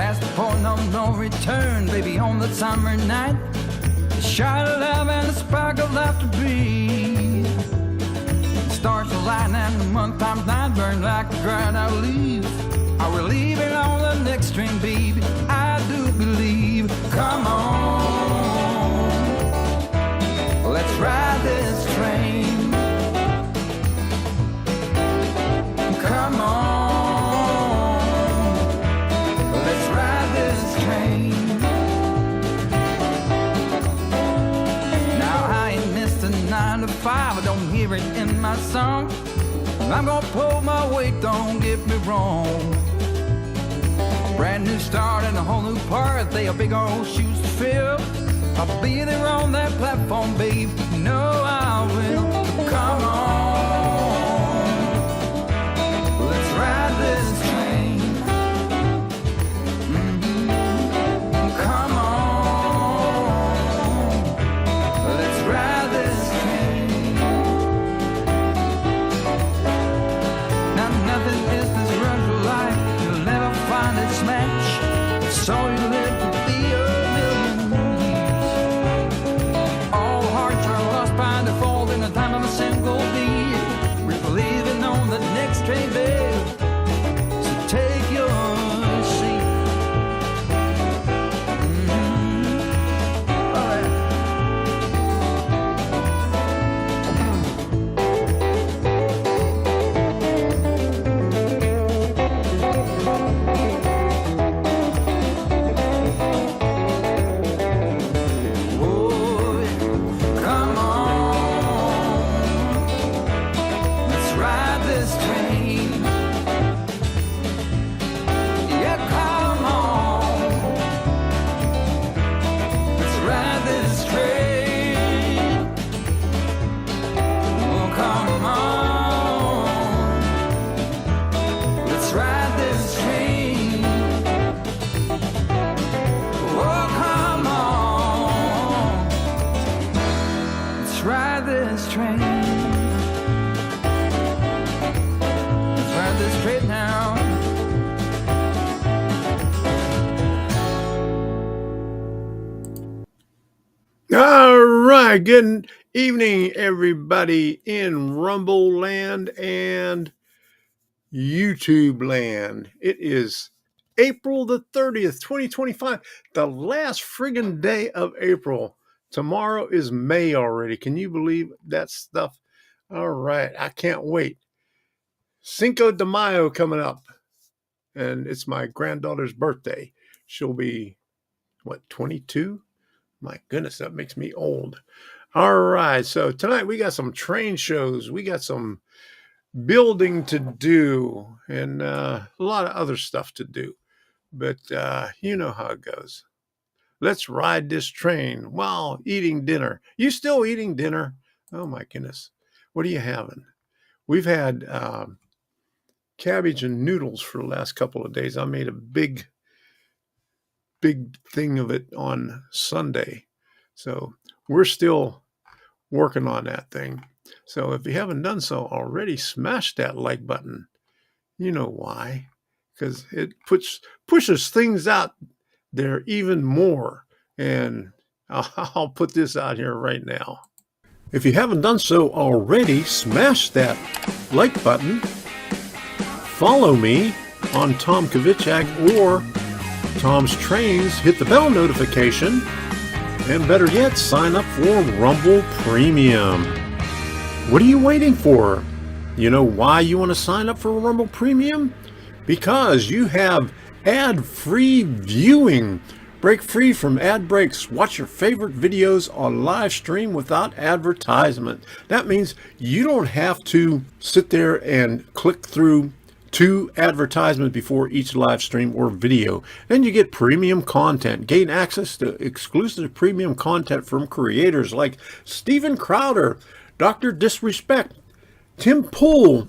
past the point of no return, baby, on the summer night. A shot of love and a spark of laughter breathe. The stars align and the month times night burn like a dried out leaf. Are we leaving on the next train, baby? I do believe. Come on, let's ride this train. Come on, let's ride this train. Now I ain't missed a 9 to 5, I don't hear it in my song. I'm gonna pull my weight, don't get me wrong. Brand new start and a whole new part, they are big old shoes to fill. I'll be there on that platform, babe, you know I will. Come on, let's ride this train. Come on, let's ride this train. Now nothing is this runs for life, you'll never find its match. So you live to be a million years. All hearts are lost by default in the time of a single deed. We're believing on the next train, babe. So take your seat. All right. Oh, come on, let's ride this train. Yeah, come on, let's ride this train. Oh, come on, let's ride this train. Oh, come on, let's ride this train. Let's ride this train now. All right, good evening, everybody in Rumble Land and YouTube Land. It is April the 30th, 2025, the last friggin' day of April. Tomorrow is May already. Can you believe that stuff? All right, I can't wait. Cinco de Mayo coming up, and it's my granddaughter's birthday. She'll be, 22? My goodness, that makes me old. All right, so tonight we got some train shows. We got some building to do and a lot of other stuff to do. But you know how it goes. Let's ride this train while eating dinner. You still eating dinner? Oh, my goodness. What are you having? We've had cabbage and noodles for the last couple of days. I made a big thing of it on Sunday. So we're still working on that thing. So if you haven't done so already, smash that like button. You know why? Because it pushes things out there even more. And I'll put this out here right now. If you haven't done so already, smash that like button. Follow me on Tom Kovichak or Tom's Trains. Hit the bell notification. And better yet, sign up for Rumble Premium. What are you waiting for? You know why you want to sign up for Rumble Premium? Because you have ad-free viewing. Break free from ad breaks. Watch your favorite videos on live stream without advertisement. That means you don't have to sit there and click through 2 advertisements before each live stream or video. Then you get premium content. Gain access to exclusive premium content from creators like Steven Crowder, Dr. Disrespect, Tim Pool.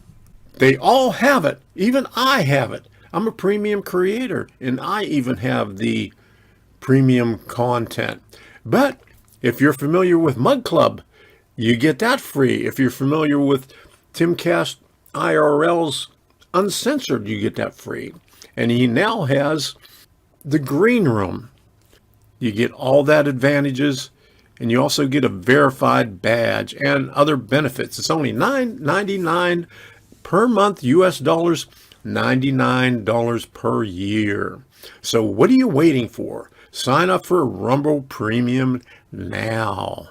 They all have it. Even I have it. I'm a premium creator, and I even have the premium content. But if you're familiar with Mug Club, you get that free. If you're familiar with Timcast IRL's Uncensored, you get that free. And he now has the green room. You get all that advantages, and you also get a verified badge and other benefits. It's only $9.99 per month, US dollars, $99 per year. So what are you waiting for? Sign up for Rumble Premium now.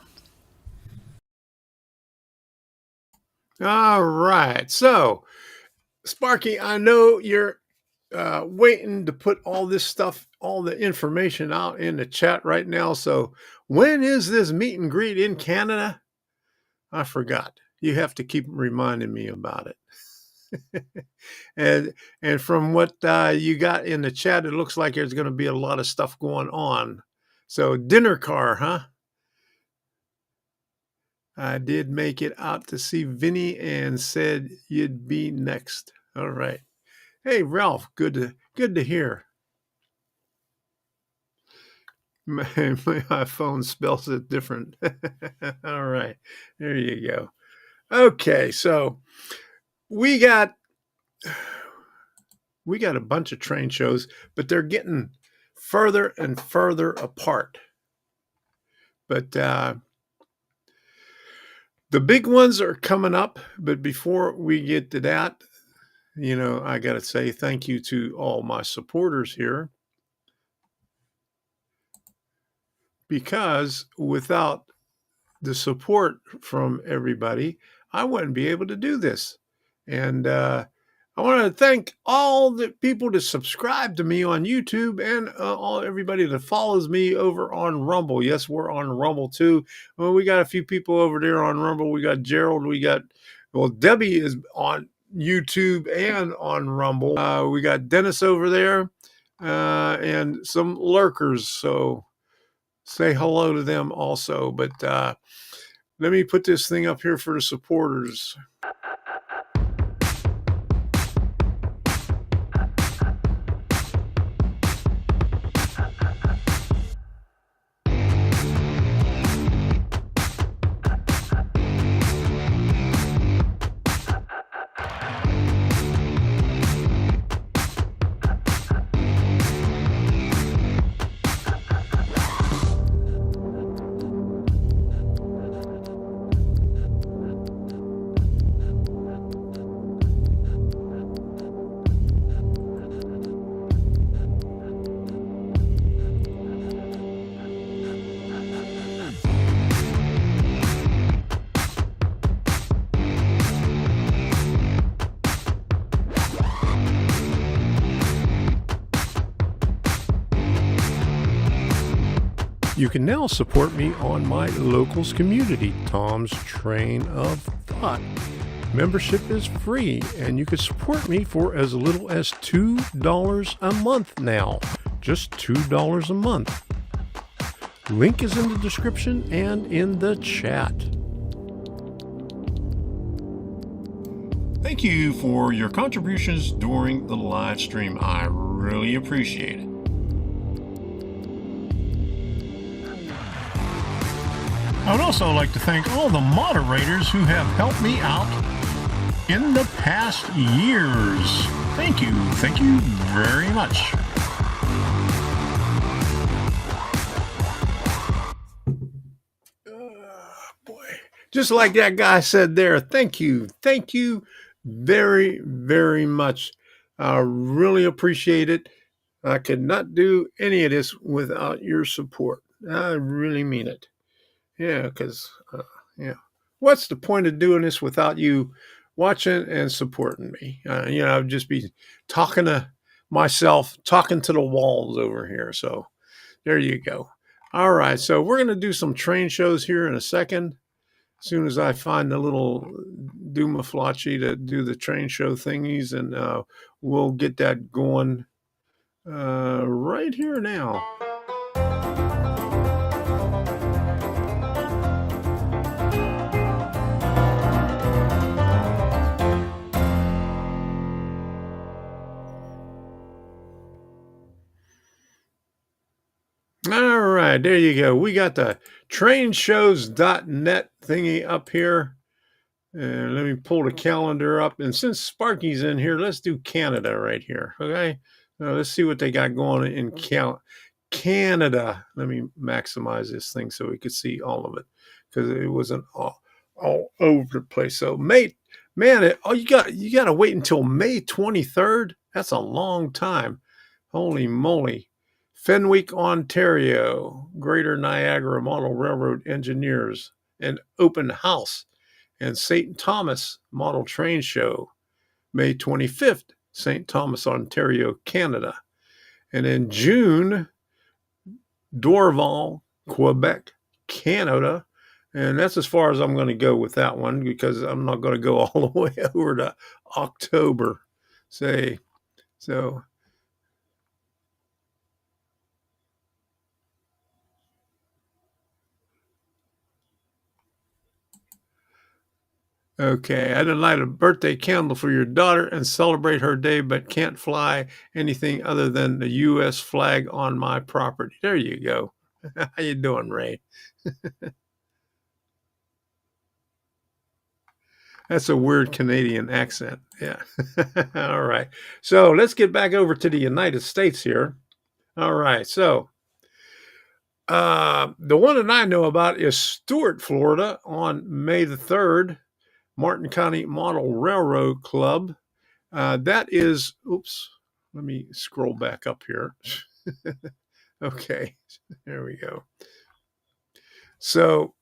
All right. So, Sparky, I know you're waiting to put all this stuff, all the information out in the chat right now. So, when is this meet and greet in Canada? I forgot. You have to keep reminding me about it. and from what you got in the chat, it looks like there's going to be a lot of stuff going on. So, dinner car, huh? I did make it out to see Vinny and said you'd be next. All right. Hey, Ralph, good to hear. My iPhone spells it different. All right. There you go. Okay, so we got a bunch of train shows, but they're getting further and further apart. But the big ones are coming up, but before we get to that, I got to say thank you to all my supporters here, because without the support from everybody, I wouldn't be able to do this. And I want to thank all the people that subscribe to me on YouTube and everybody that follows me over on Rumble. Yes, we're on Rumble too. Well, we got a few people over there on Rumble. We got Gerald. Debbie is on YouTube and on Rumble. We got Dennis over there and some lurkers. So say hello to them also. But let me put this thing up here for the supporters. You can now support me on my locals community, Tom's Train of Thought. Membership is free, and you can support me for as little as $2 a month now. Just $2 a month. Link is in the description and in the chat. Thank you for your contributions during the live stream. I really appreciate it. I would also like to thank all the moderators who have helped me out in the past years. Thank you. Thank you very much. Boy, just like that guy said there, thank you. Thank you very, very much. I really appreciate it. I could not do any of this without your support. I really mean it. Yeah, because, what's the point of doing this without you watching and supporting me? I'd just be talking to myself, talking to the walls over here. So there you go. All right, so we're going to do some train shows here in a second. As soon as I find the little Doomaflachi to do the train show thingies, and we'll get that going right here now. All right, there you go. We got the trainshows.net thingy up here. And let me pull the calendar up. And since Sparky's in here, let's do Canada right here. Okay. Let's see what they got going in Canada. Let me maximize this thing so we could see all of it, because it wasn't all over the place. So May, man, you got to wait until May 23rd. That's a long time. Holy moly. Fenwick, Ontario, Greater Niagara Model Railroad Engineers, an open house, and St. Thomas Model Train Show, May 25th, St. Thomas, Ontario, Canada. And in June, Dorval, Quebec, Canada. And that's as far as I'm going to go with that one, because I'm not going to go all the way over to October. So okay, I didn't light a birthday candle for your daughter and celebrate her day, but can't fly anything other than the U.S. flag on my property. There you go. How you doing, Ray? That's a weird Canadian accent. Yeah. All right. So let's get back over to the United States here. All right. So the one that I know about is Stuart, Florida, on May the 3rd, Martin County Model Railroad Club. That is, oops, let me scroll back up here. Okay, there we go. So,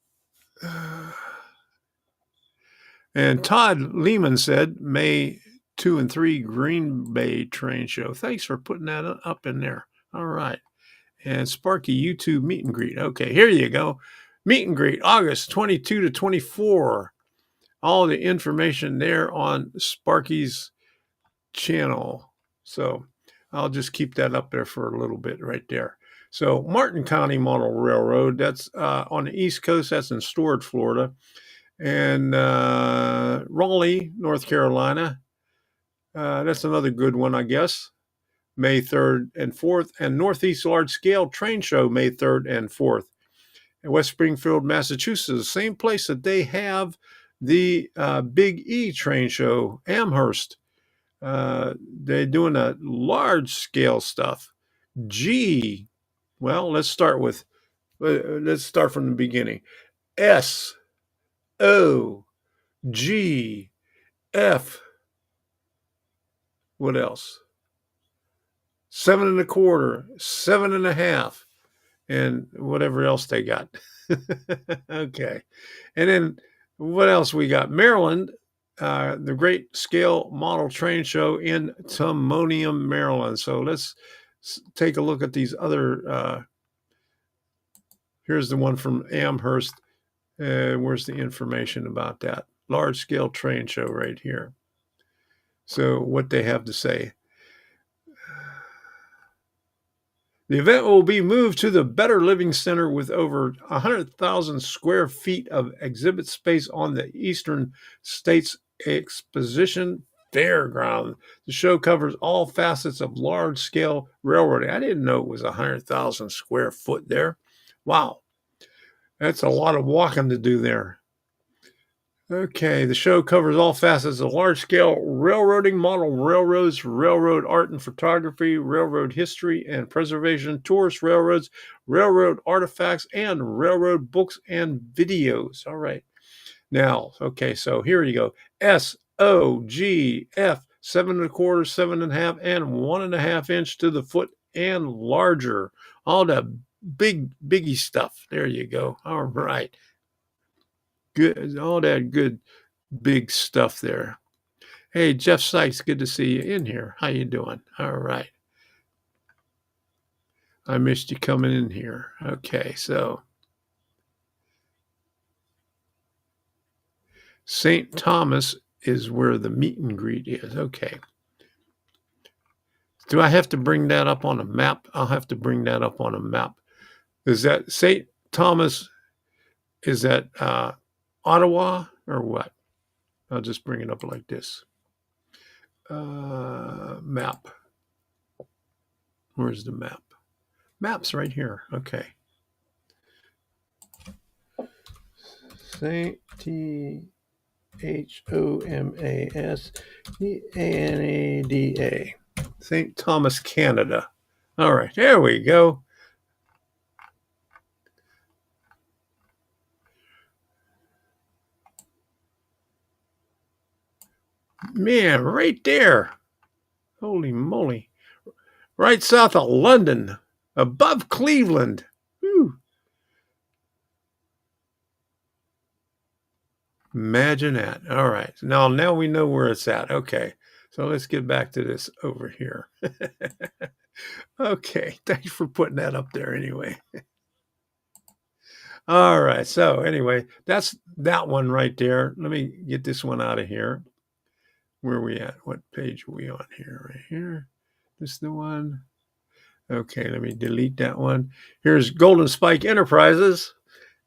and Todd Lehman said May 2 and 3 Green Bay Train Show. Thanks for putting that up in there. All right. And Sparky YouTube meet and greet. Okay, here you go. Meet and greet, August 22 to 24. All the information there on Sparky's channel. So I'll just keep that up there for a little bit right there. So Martin County Model Railroad, that's on the East Coast. That's in Stuart, Florida. And Raleigh, North Carolina. That's another good one, I guess. May 3rd and 4th. And Northeast Large Scale Train Show, May 3rd and 4th. In West Springfield, Massachusetts, same place that they have the Big E Train Show, Amherst. They're doing a large scale stuff. G, well, let's start from the beginning. S, O, G, F. What else? 7 1/4, 7 1/2, and whatever else they got. Okay. And then what else we got? Maryland, the Great Scale Model Train Show in Timonium, Maryland. So let's take a look at these other. Here's the one from Amherst. Where's the information about that? Large Scale Train Show right here. So what they have to say. The event will be moved to the Better Living Center with over 100,000 square feet of exhibit space on the Eastern States Exposition Fairground. The show covers all facets of large-scale railroading. I didn't know it was 100,000 square foot there. Wow. That's a lot of walking to do there. Okay, the show covers all facets of large-scale railroading, model railroads, railroad art and photography, railroad history and preservation, tourist railroads, railroad artifacts, and railroad books and videos. All right. Now, okay, so here you go. S, O, G, F, 7 1/4, 7 1/2, and 1 1/2 inch to the foot and larger. All the biggie stuff. There you go. All right. Good, all that good big stuff there. Hey, Jeff Sykes, good to see you in here. How you doing? All right. I missed you coming in here. Okay, so St. Thomas is where the meet and greet is. Okay. Do I have to bring that up on a map? I'll have to bring that up on a map. Is that St. Thomas? Is that Ottawa or what? I'll just bring it up like this. Map. Where's the map? Map's right here. Okay. St. Thomas Canada. St. Thomas, Canada. All right, there we go. Man, right there. Holy moly. Right south of London, above Cleveland. Whew. Imagine that. All right. Now we know where it's at. Okay. So let's get back to this over here. Okay. Thanks for putting that up there anyway. All right. So anyway, that's that one right there. Let me get this one out of here. Where are we at? What page are we on here? Right here. This is the one. Okay, let me delete that one. Here's Golden Spike Enterprises.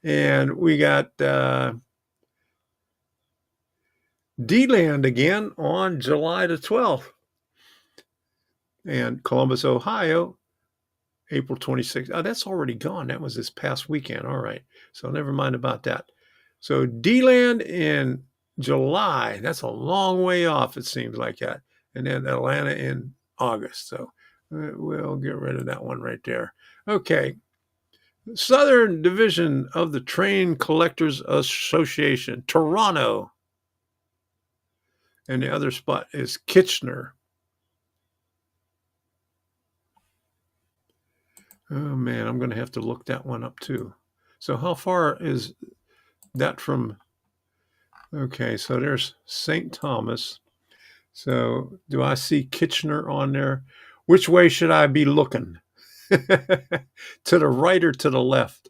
And we got D-Land again on July the 12th. And Columbus, Ohio, April 26th. Oh, that's already gone. That was this past weekend. All right. So never mind about that. So D-Land in July. That's a long way off, it seems like that. And then Atlanta in August. So we'll get rid of that one right there. Okay. Southern Division of the Train Collectors Association, Toronto. And the other spot is Kitchener. Oh, man, I'm going to have to look that one up, too. So how far is that from? Okay, so there's St. Thomas. So do I see Kitchener on there? Which way should I be looking? To the right or to the left?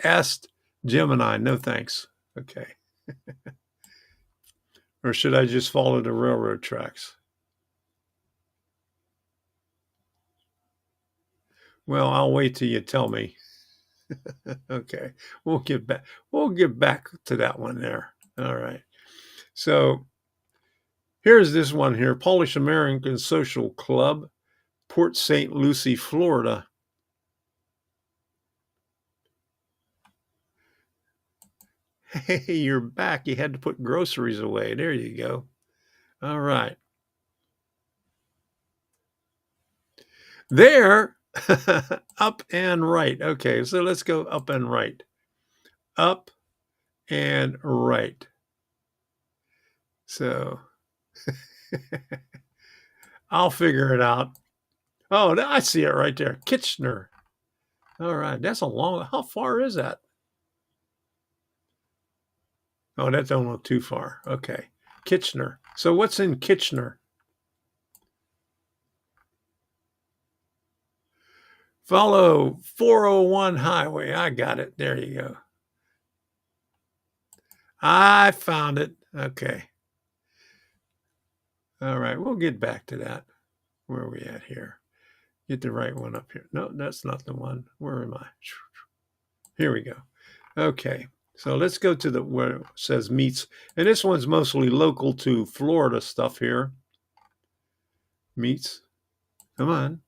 Asked Gemini. No thanks. Okay. Or should I just follow the railroad tracks? Well, I'll wait till you tell me. Okay. We'll get back to that one there. All right. So here's this one here, Polish American Social Club, Port St. Lucie, Florida. Hey, you're back. You had to put groceries away. There you go. All right. There, up and right. Okay, so let's go up and right. Up and right. So I'll figure it out. Oh, I see it right there. Kitchener. All right. That's a long, how far is that? Oh, that don't look too far. Okay. Kitchener. So what's in Kitchener? Follow 401 highway. I got it. There you go. I found it. Okay. All right. We'll get back to that. Where are we at here? Get the right one up here. No, that's not the one. Where am I? Here we go. Okay. So let's go to where it says meats. And this one's mostly local to Florida stuff here. Meats. Come on.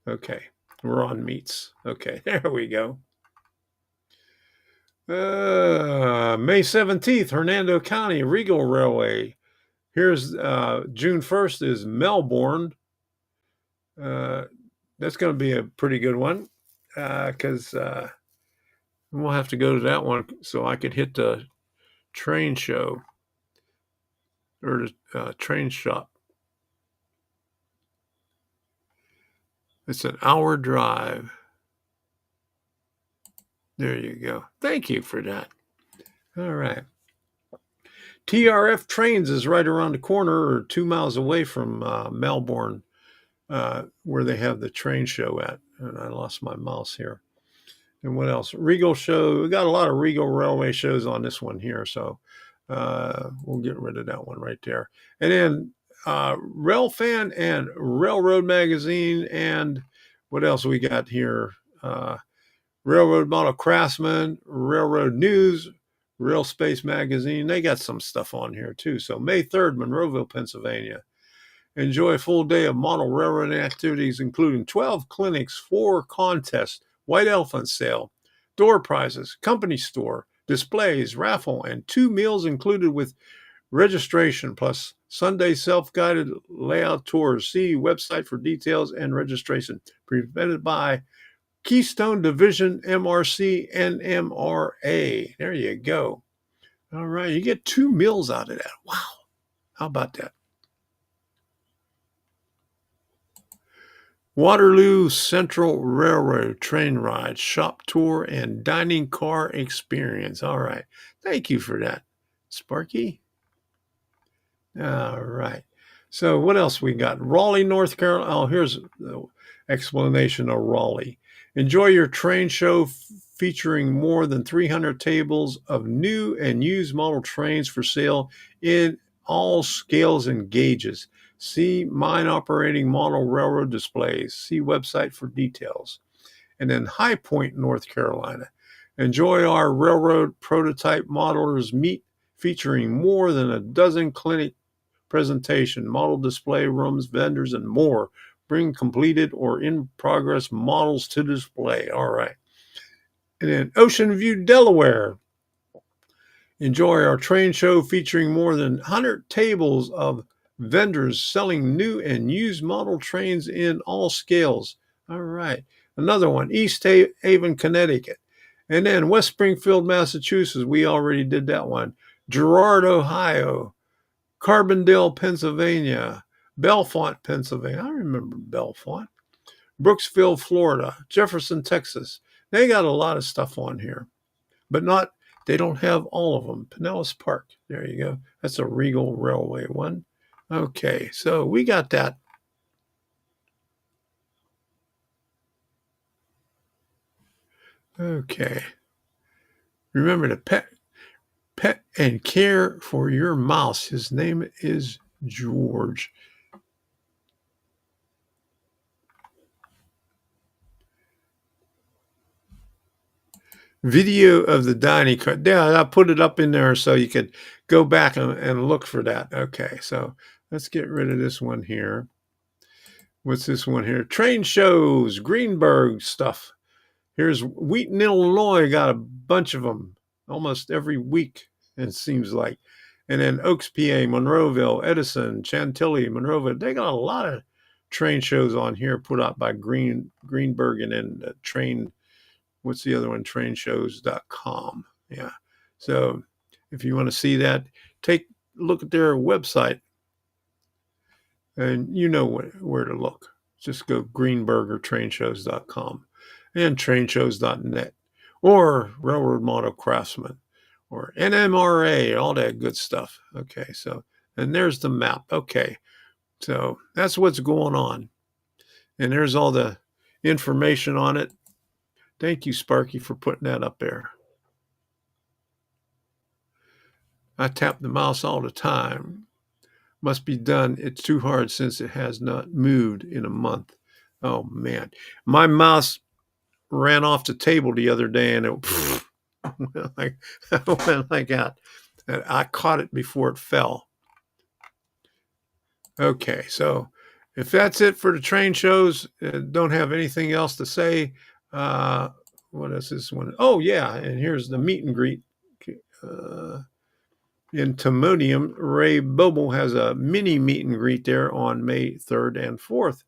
Okay. We're on meats. Okay. There we go. May 17th, Hernando County, Regal Railway. Here's June 1st is Melbourne. That's going to be a pretty good one because we'll have to go to that one so I could hit the train show or the train shop. It's an hour drive. There you go. Thank you for that. All right. TRF Trains is right around the corner or 2 miles away from Melbourne, where they have the train show at. And I lost my mouse here. And what else? Regal show. We got a lot of Regal Railway shows on this one here. So we'll get rid of that one right there. And then Railfan and Railroad Magazine. And what else we got here? Railroad Model Craftsman, Railroad News, Rail Space Magazine. They got some stuff on here too. So May 3rd, Monroeville, Pennsylvania. Enjoy a full day of model railroading activities, including 12 clinics, 4 contests, white elephant sale, door prizes, company store, displays, raffle, and 2 meals included with registration plus Sunday self-guided layout tours. See website for details and registration. Presented by Keystone Division MRC NMRA. There you go. All right, you get 2 meals out of that. Wow. How about that? Waterloo Central Railroad train ride, shop tour, and dining car experience. All right. Thank you for that, Sparky. All right. So what else we got? Raleigh, North Carolina. Oh, here's the explanation of Raleigh. Enjoy your train show featuring more than 300 tables of new and used model trains for sale in all scales and gauges. See mine operating model railroad displays. See website for details. And then High Point, North Carolina. Enjoy our railroad prototype modelers meet featuring more than a dozen clinic presentation, model display rooms, vendors, and more. Bring completed or in progress models to display. All right. And then Ocean View, Delaware. Enjoy our train show featuring more than 100 tables of vendors selling new and used model trains in all scales. All right. Another one, East Haven, Connecticut. And then West Springfield, Massachusetts. We already did that one. Girard, Ohio. Carbondale, Pennsylvania. Bellefonte, Pennsylvania. I remember Bellefonte. Brooksville, Florida. Jefferson, Texas. They got a lot of stuff on here, but they don't have all of them. Pinellas Park. There you go. That's a Regal Railway one. Okay, so we got that. Okay. Remember to pet and care for your mouse. His name is George. Video of the dining car. Yeah, I put it up in there so you could go back and look for that. Okay, so let's get rid of this one here. What's this one here? Train shows, Greenberg stuff. Here's Wheaton, Illinois, got a bunch of them almost every week, it seems like. And then Oaks, PA, Monroeville, Edison, Chantilly, Monroeville. They got a lot of train shows on here put out by Greenberg and then Train, what's the other one? Trainshows.com. Yeah. So if you want to see that, take a look at their website and you know where to look. Just go Greenberg or trainshows.com and trainshows.net or Railroad Model Craftsman or NMRA, all that good stuff. Okay, so, and there's the map. Okay, so that's what's going on. And there's all the information on it. Thank you, Sparky, for putting that up there. I tap the mouse all the time. Must be done. It's too hard since it has not moved in a month. Oh, man. My mouse ran off the table the other day and it went like that. And I caught it before it fell. Okay, so if that's it for the train shows, don't have anything else to say. What is this one? Oh, yeah, and here's the meet and greet. In Timonium, Ray Boble has a mini meet and greet there on May 3rd and 4th.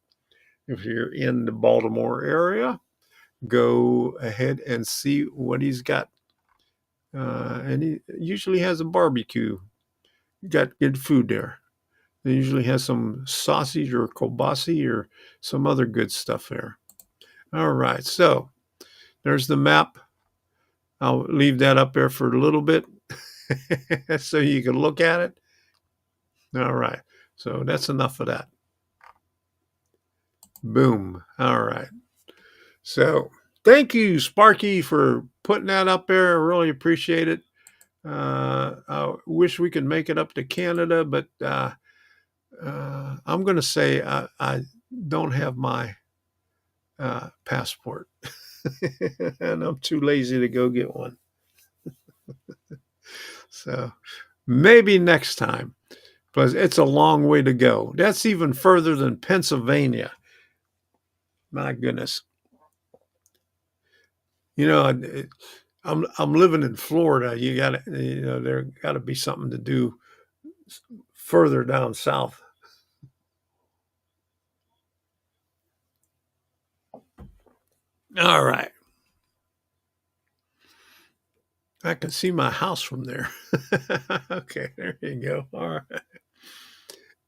If you're in the Baltimore area, go ahead and see what he's got. And he usually has a barbecue. Got good food there. He usually has some sausage or kielbasa or some other good stuff there. All right, so there's the map. I'll leave that up there for a little bit so you can look at it. All right, so that's enough of that. Boom. All right. So thank you, Sparky, for putting that up there. I really appreciate it. I wish we could make it up to Canada, but I'm going to say I don't have my passport, and I'm too lazy to go get one. So maybe next time, but it's a long way to go. That's even further than Pennsylvania. My goodness. You know, I'm living in Florida. There got to be something to do further down south. All right. I can see my house from there. Okay, there you go. All right.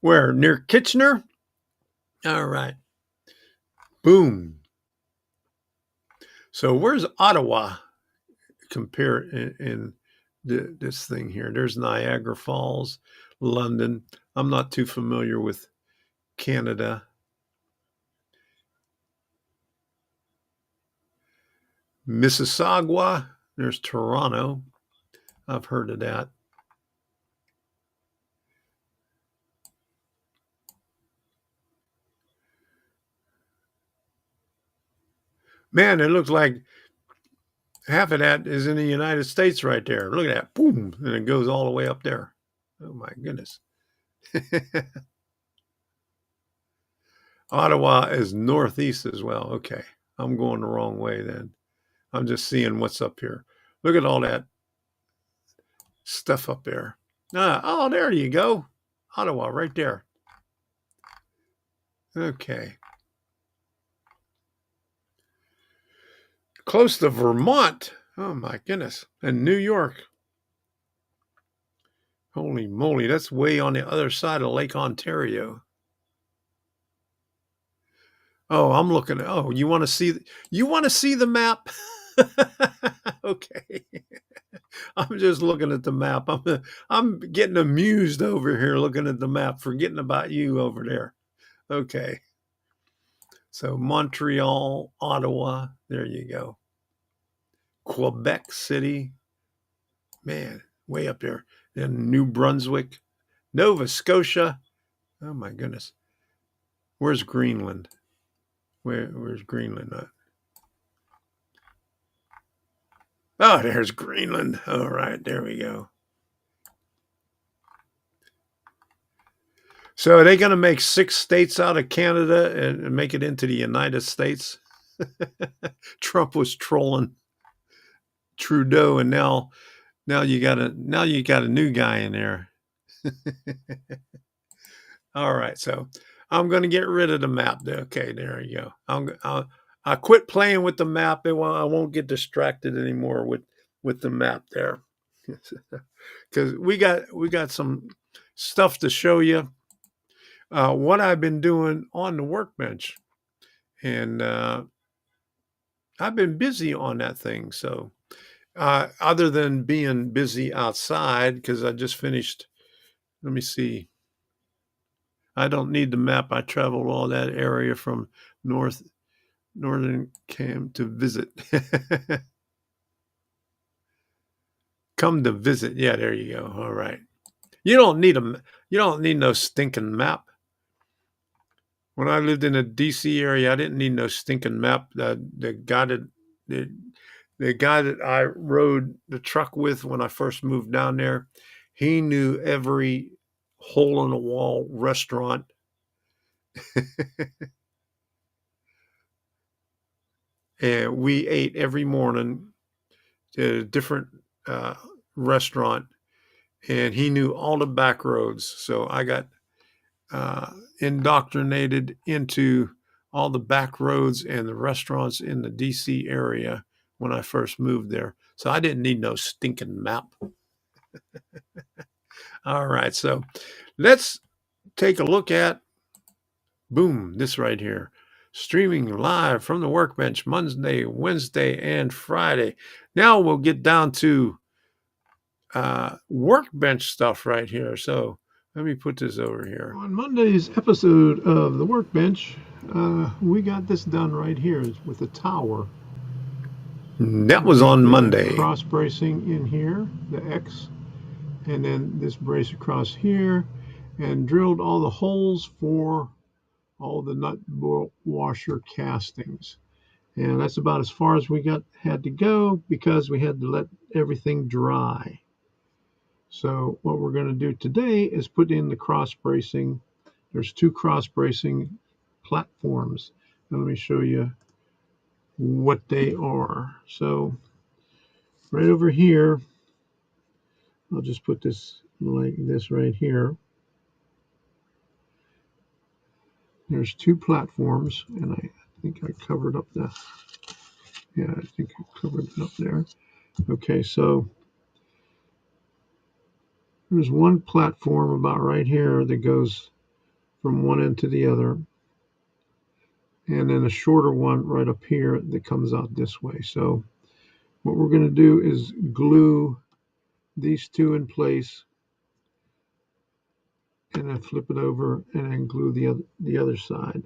Where? Near Kitchener? All right. Boom. So where's Ottawa compare in this thing here? There's Niagara Falls, London. I'm not too familiar with Canada. Mississauga. There's Toronto. I've heard of that. Man, it looks like half of that is in the United States right there. Look at that. Boom. And it goes all the way up there. Oh, my goodness. Ottawa is northeast as well. Okay. I'm going the wrong way then. I'm just seeing what's up here. Look at all that stuff up there. Oh, there you go. Ottawa right there. Okay. Close to Vermont. Oh, my goodness. And New York. Holy moly. That's way on the other side of Lake Ontario. Oh, I'm looking at, oh, you want to see the map? Okay. I'm just looking at the map. I'm getting amused over here looking at the map, forgetting about you over there. Okay. So Montreal, Ottawa, there you go. Quebec City. Man, way up there. Then New Brunswick, Nova Scotia. Oh my goodness. Where's Greenland? Where's Greenland at? Oh, there's Greenland. All right, there we go. So are they going to make 6 states out of Canada and make it into the United States? Trump was trolling Trudeau, and now you got a new guy in there. All right, so I'm going to get rid of the map. Okay, there you go. I quit playing with the map. I won't get distracted anymore with the map there, because we got some stuff to show you. What I've been doing on the workbench, and I've been busy on that thing. So other than being busy outside, because I just finished. Let me see. I don't need the map. I traveled all that area from northern Cam to visit. Come to visit. Yeah, there you go. All right. You don't need no stinking map. When I lived in the DC area, I didn't need no stinking map. The guy that I rode the truck with when I first moved down there, he knew every hole in the wall restaurant. And we ate every morning at a different restaurant, and he knew all the back roads. So I got indoctrinated into all the back roads and the restaurants in the DC area when I first moved there. So I didn't need no stinking map. All right, so let's take a look at, boom, this right here. Streaming live from the workbench Monday, Wednesday, and Friday. Now we'll get down to workbench stuff right here. So let me put this over here. On Monday's episode of the workbench, we got this done right here with the tower. That was on Monday. Cross bracing in here, the X, and then this brace across here, and drilled all the holes for all the nut washer castings. And that's about as far as we had to go, because we had to let everything dry. So what we're going to do today is put in the cross bracing. There's 2 cross bracing platforms. Let me show you what they are. So right over here, I'll just put this like this right here. There's two platforms, and I think I covered up the, yeah, I think I covered it up there. Okay, so there's one platform about right here that goes from one end to the other, and then a shorter one right up here that comes out this way. So what we're going to do is glue these two in place, and then flip it over and then glue the other side.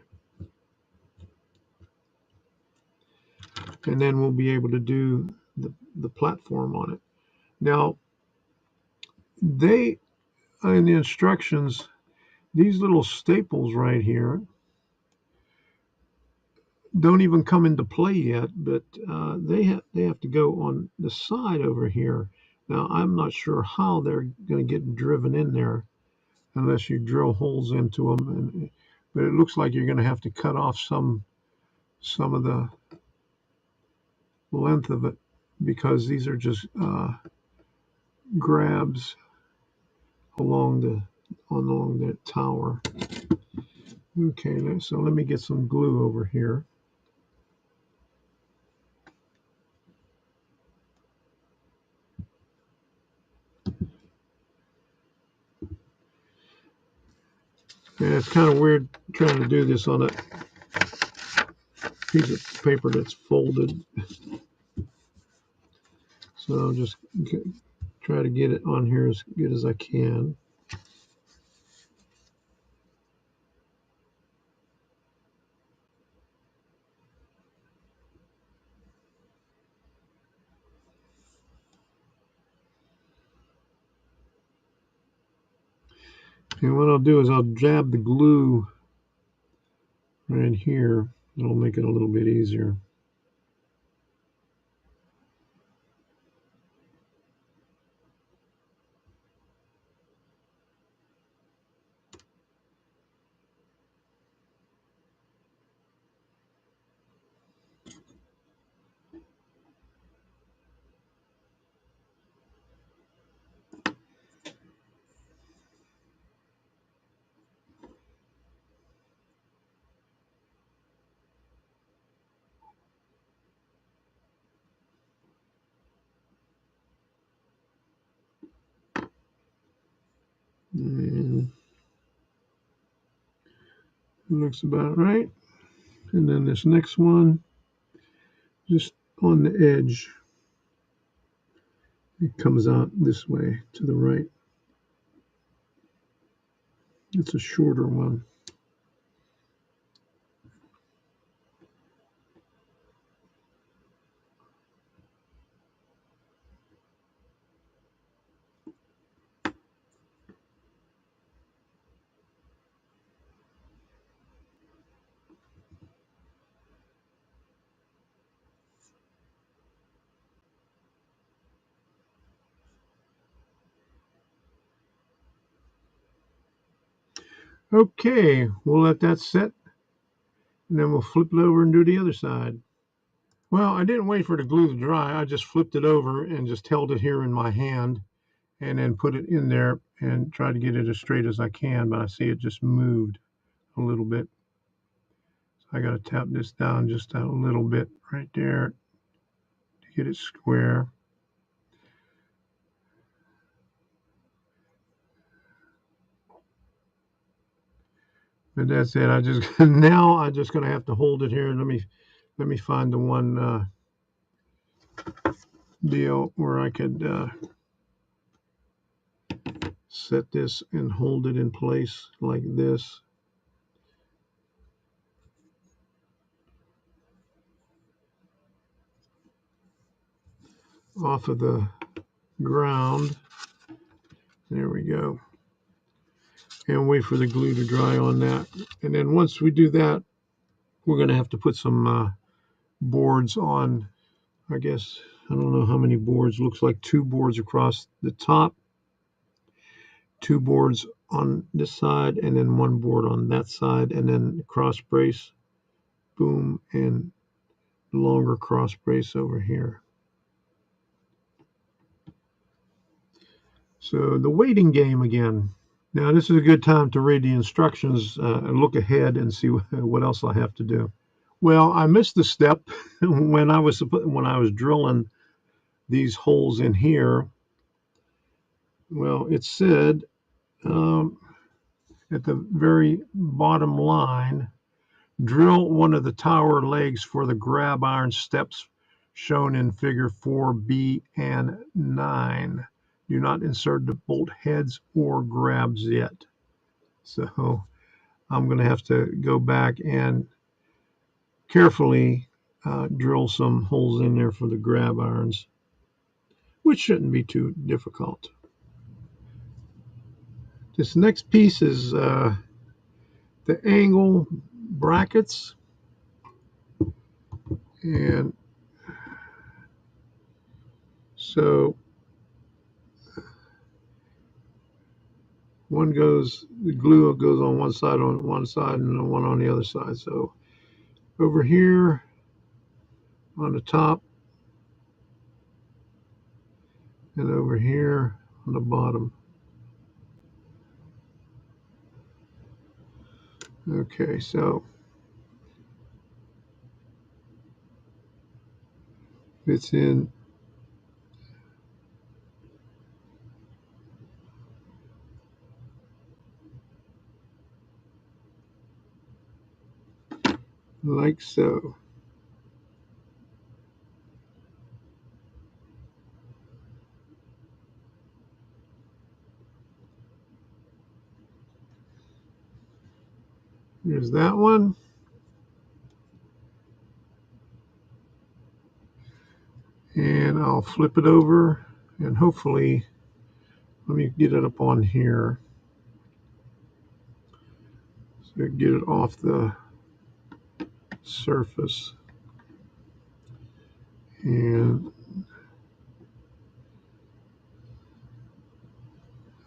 And then we'll be able to do the platform on it. Now, they, in the instructions, these little staples right here don't even come into play yet, but they have to go on the side over here. Now, I'm not sure how they're going to get driven in there unless you drill holes into them. But it looks like you're going to have to cut off some of the length of it, because these are just grabs along the tower. Okay, so let me get some glue over here. And it's kind of weird trying to do this on a piece of paper that's folded. So I'll just try to get it on here as good as I can. And what I'll do is I'll dab the glue right here. It'll make it a little bit easier. And it looks about right. And then this next one, just on the edge, it comes out this way to the right. It's a shorter one. Okay, we'll let that set, and then we'll flip it over and do the other side. Well, I didn't wait for the glue to dry. I just flipped it over and just held it here in my hand and then put it in there and try to get it as straight as I can, but I see it just moved a little bit. So I got to tap this down just a little bit right there to get it square. But that's it. I just now I'm just going to have to hold it here. Let me find the one deal where I could set this and hold it in place like this. Off of the ground. There we go. And wait for the glue to dry on that. And then once we do that, we're going to have to put some boards on. I guess, I don't know how many boards. Looks like 2 boards across the top, 2 boards on this side, and then 1 board on that side, and then cross brace, boom, and longer cross brace over here. So the waiting game again. Now this is a good time to read the instructions and look ahead and see what else I have to do. Well, I missed a step when I was drilling these holes in here. Well, it said at the very bottom line, drill one of the tower legs for the grab iron steps shown in figure 4B and 9. Do not insert the bolt heads or grabs yet. So I'm going to have to go back and carefully drill some holes in there for the grab irons, which shouldn't be too difficult. This next piece is the angle brackets, and so the glue goes on one side, and the one on the other side. So over here on the top and over here on the bottom. Okay, so it's in like so. There's that one. And I'll flip it over and hopefully, let me get it up on here. So get it off the surface. And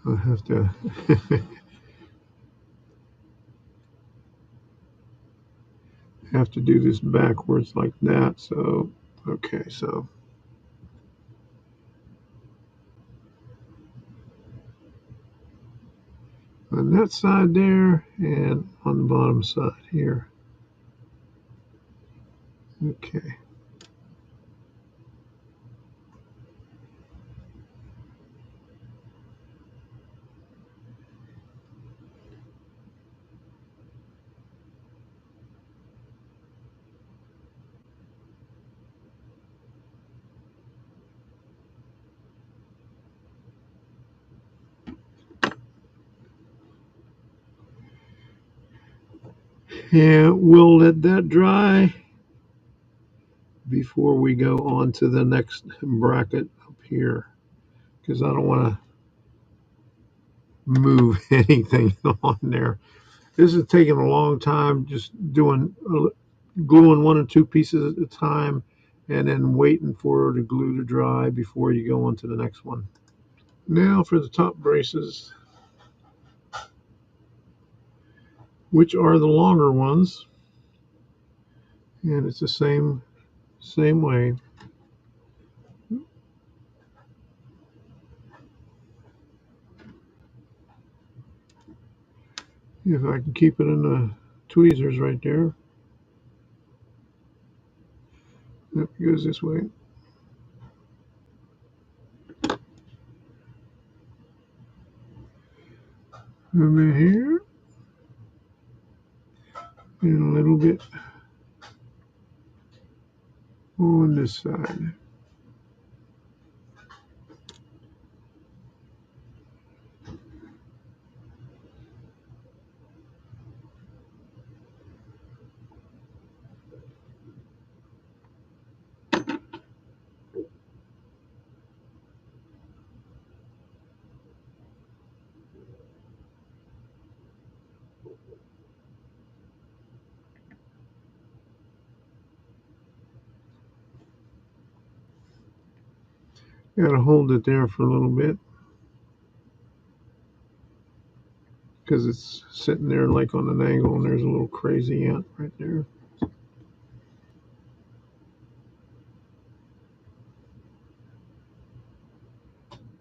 I have to have to do this backwards like that. So okay, so on that side there and on the bottom side here. Okay. And we'll let that dry before we go on to the next bracket up here, because I don't want to move anything on there. This is taking a long time, just doing gluing one or two pieces at a time and then waiting for the glue to dry before you go on to the next one. Now for the top braces, which are the longer ones, and it's the same way. If I can keep it in the tweezers right there. That goes this way. Over here. And a little bit on this side. Got to hold it there for a little bit because it's sitting there like on an angle, and there's a little crazy ant right there.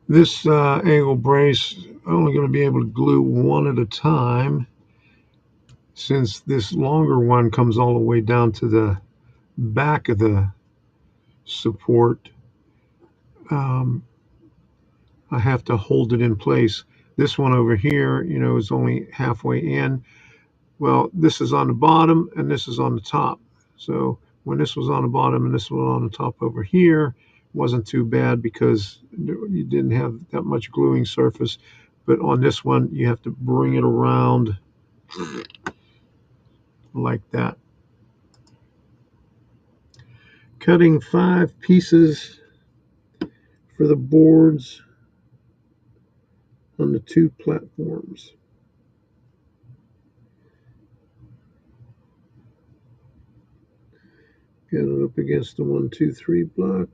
This angle brace only going to be able to glue one at a time, since this longer one comes all the way down to the back of the support. I have to hold it in place. This one over here, is only halfway in. Well, this is on the bottom and this is on the top. So when this was on the bottom and this was on the top over here, wasn't too bad because you didn't have that much gluing surface. But on this one, you have to bring it around like that. Cutting 5 pieces for the boards on the 2 platforms. Get it up against the 1, 2, 3 block.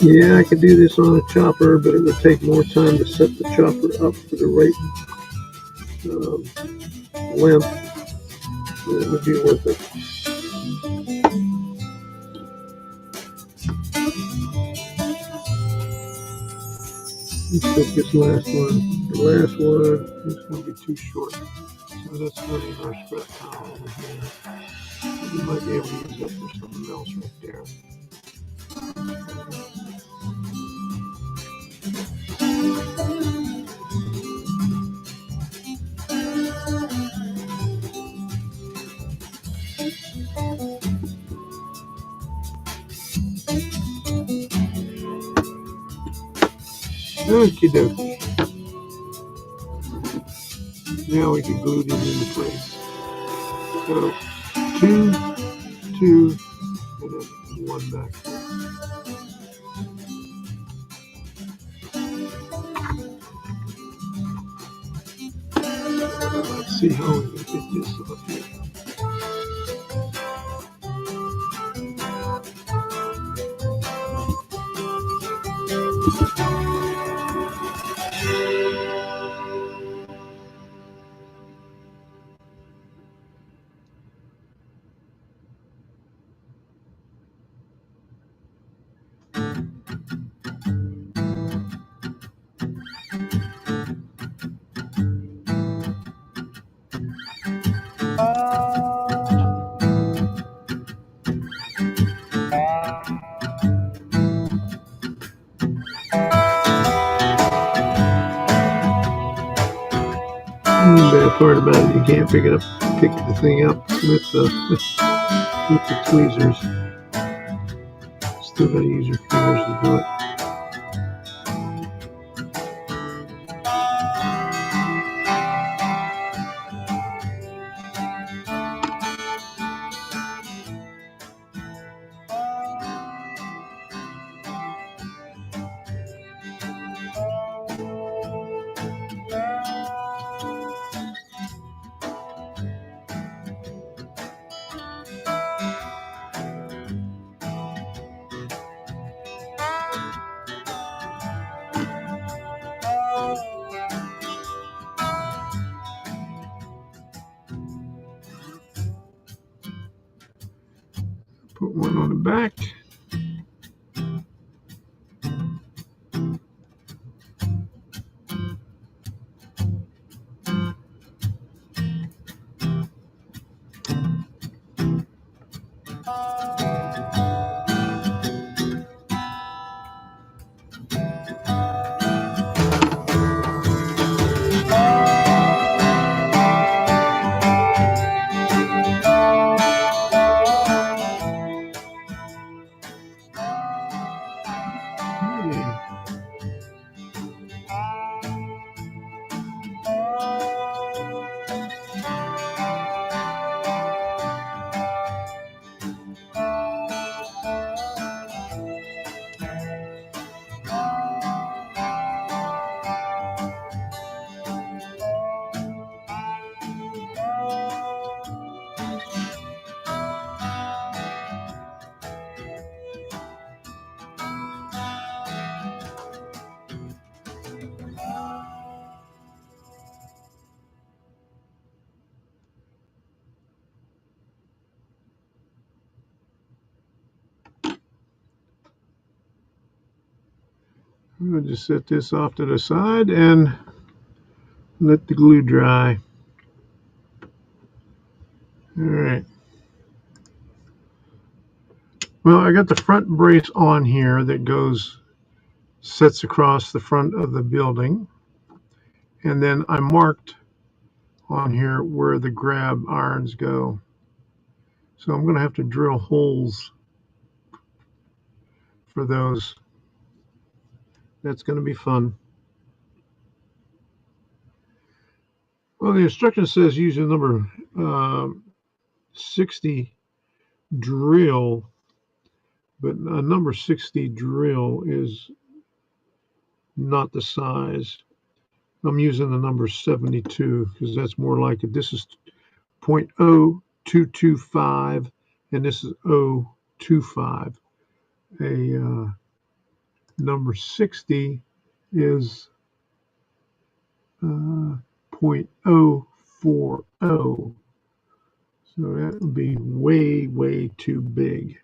Yeah, I could do this on a chopper, but it would take more time to set the chopper up for the right length. So it would be worth it. Let's take this last one. The last one is going to be too short. So that's going to our scrap towel over here. You might be able to use that for something else right there. Okie dokie. Now we can glue these into place. So 2, 2, and then 1 back here. Let's see how we can get this up here. The bad part about it, you can't pick the thing up with the tweezers. Still gotta use your fingers to do it. Put one on the back. I'm going to just set this off to the side and let the glue dry. All right. Well, I got the front brace on here that sets across the front of the building. And then I marked on here where the grab irons go. So I'm going to have to drill holes for those. That's going to be fun. Well, the instruction says use a number 60 drill, but a number 60 drill is not the size. I'm using the number 72 because that's more like it. This is 0.0225 and this is 0.25. A number 60 is 0.040. So that would be way, way too big.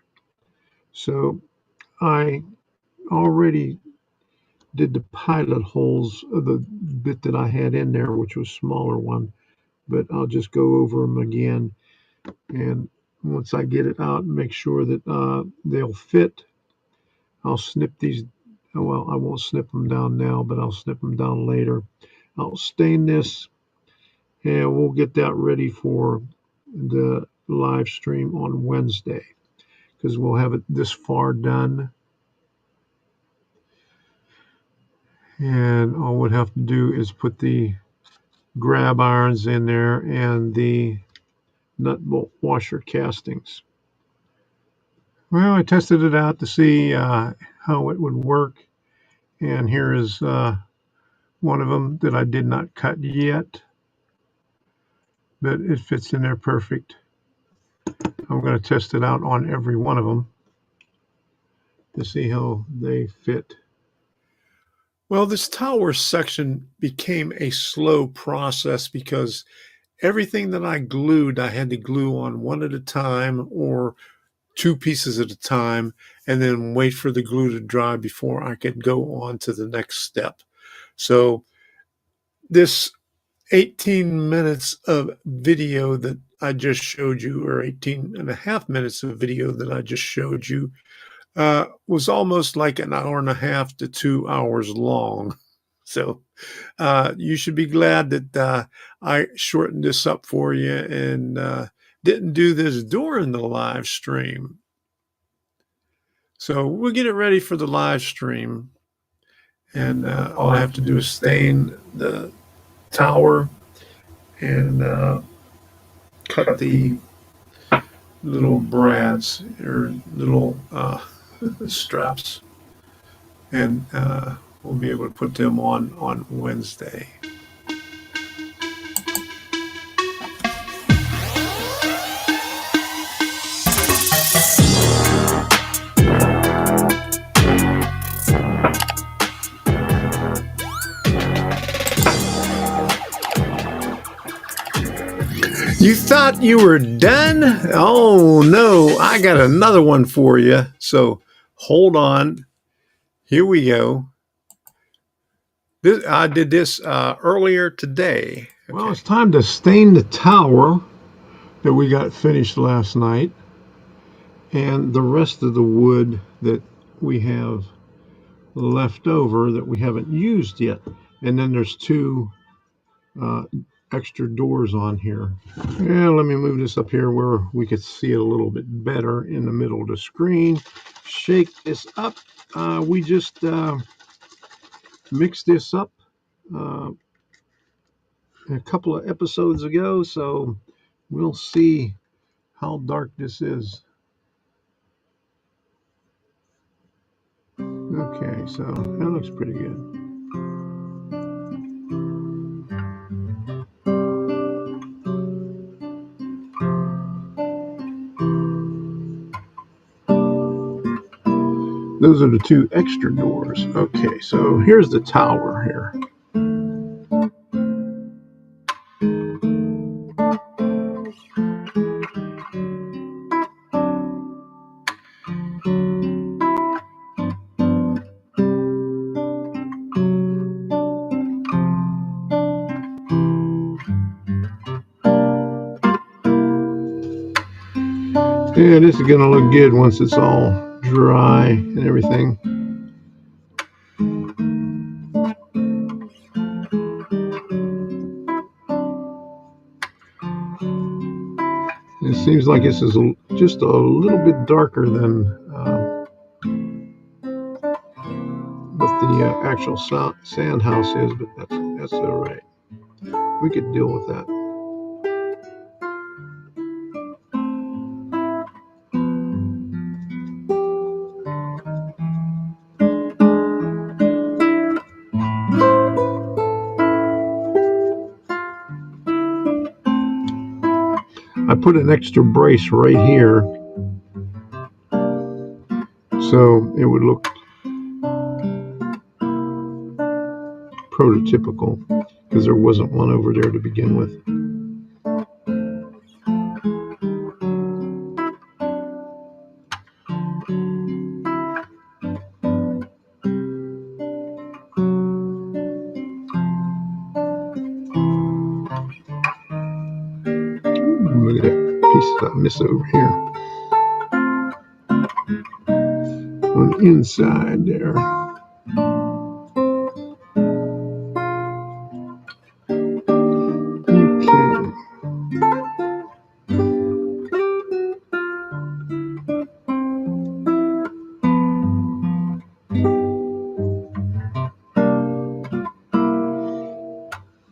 So I already did the pilot holes of the bit that I had in there, which was a smaller one, but I'll just go over them again. And once I get it out and make sure that they'll fit, I'll snip these. Well, I won't snip them down now, but I'll snip them down later. I'll stain this and we'll get that ready for the live stream on Wednesday because we'll have it this far done. And all we'd have to do is put the grab irons in there and the nut bolt washer castings. Well, I tested it out to see how it would work. And here is one of them that I did not cut yet, but it fits in there perfect. I'm going to test it out on every one of them to see how they fit. Well, this tower section became a slow process because everything that I glued, I had to glue on one at a time or two pieces at a time and then wait for the glue to dry before I could go on to the next step. So this 18 minutes of video that I just showed you, or 18 and a half minutes of video that I just showed you, was almost like an hour and a half to 2 hours long. So you should be glad that I shortened this up for you and didn't do this during the live stream. So we'll get it ready for the live stream. And all I have to do is stain the tower and cut the little brads or little straps. And we'll be able to put them on Wednesday. You thought you were done? Oh no, I got another one for you. So hold on. Here we go. I did this earlier today. Okay. Well, it's time to stain the tower that we got finished last night and the rest of the wood that we have left over that we haven't used yet. And then there's two extra doors on here. And let me move this up here where we could see it a little bit better in the middle of the screen. Shake this up. We just mixed this up a couple of episodes ago, so we'll see how dark this is. Okay, so that looks pretty good. Those are the two extra doors. Okay, so here's the tower here. Yeah, this is gonna look good once it's all dry and everything. It seems like this is just a little bit darker than what the actual sand house is, but that's all right. We could deal with that. I put an extra brace right here so it would look prototypical because there wasn't one over there to begin with. Look at that piece that I missed over here on the inside there. Okay.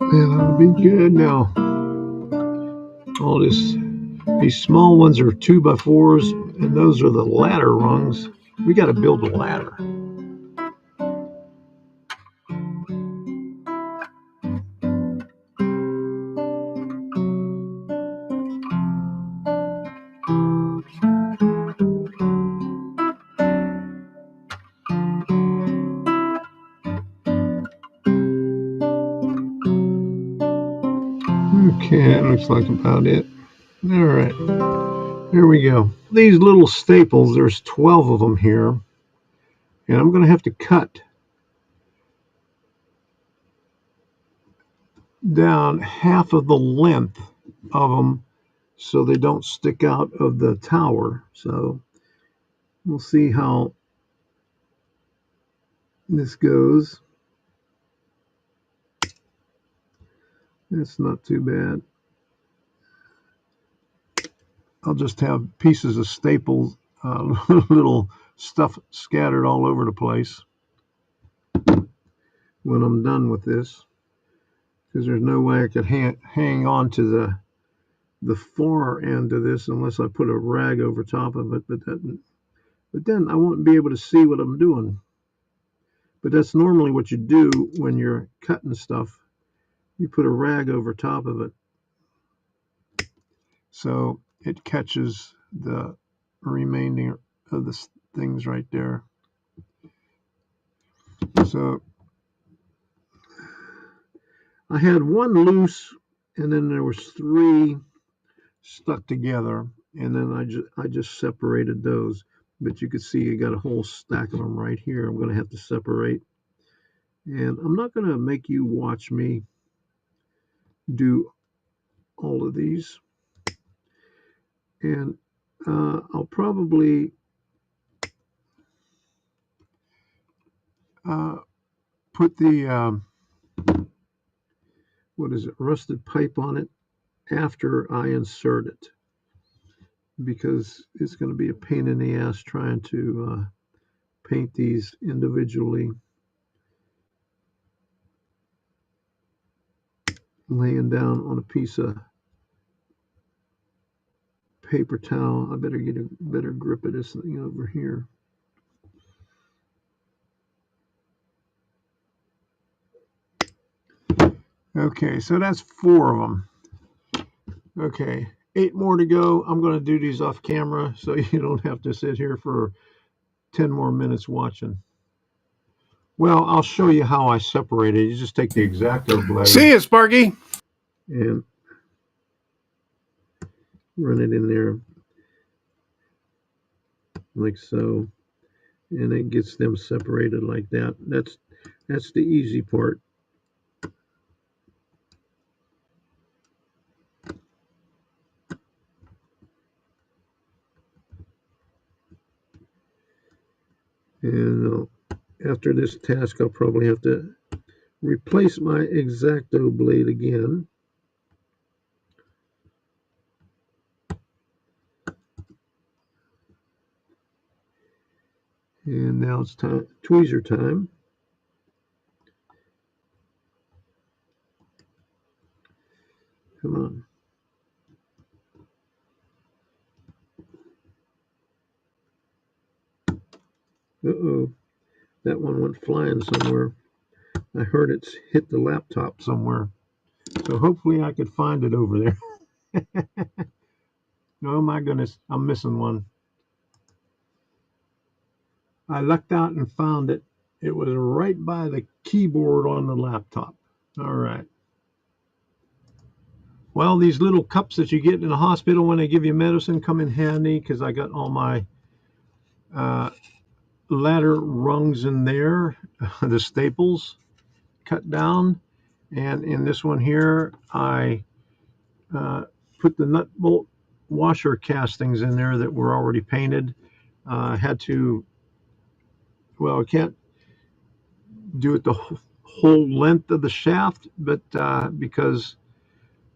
Man, that'll be good now. All these small ones are 2x4s, and those are the ladder rungs. We got to build a ladder. Okay, that looks like about it. All right, here we go. These little staples, there's 12 of them here, and I'm going to have to cut down half of the length of them so they don't stick out of the tower. So we'll see how this goes. That's not too bad. I'll just have pieces of staples, little stuff scattered all over the place when I'm done with this, because there's no way I could hang on to the far end of this unless I put a rag over top of it. But then I won't be able to see what I'm doing. But that's normally what you do when you're cutting stuff. You put a rag over top of it so it catches the remaining of the things right there. So I had one loose, and then there was 3 stuck together, and then I just separated those. But you can see you got a whole stack of them right here. I'm going to have to separate, and I'm not going to make you watch me do all of these. And I'll probably put the what is it, rusted pipe on it after I insert it, because it's going to be a pain in the ass trying to paint these individually, laying down on a piece of paper towel. I better get a better grip of this thing over here. Okay, so that's 4 of them. Okay, 8 more to go. I'm going to do these off camera so you don't have to sit here for 10 more minutes watching. Well, I'll show you how I separate it. You just take the X-Acto blade. See you, Sparky. And run it in there like so, and it gets them separated like that. That's the easy part. And after this task, I'll probably have to replace my X-Acto blade again. And now it's time, tweezer time. Come on. Uh-oh. That one went flying somewhere. I heard it's hit the laptop somewhere. So hopefully I could find it over there. Oh my goodness, I'm missing one. I lucked out and found it. It was right by the keyboard on the laptop. All right. Well, these little cups that you get in the hospital when they give you medicine come in handy because I got all my ladder rungs in there, the staples cut down. And in this one here, I put the nut bolt washer castings in there that were already painted. Had to, well, I can't do it the whole length of the shaft, but because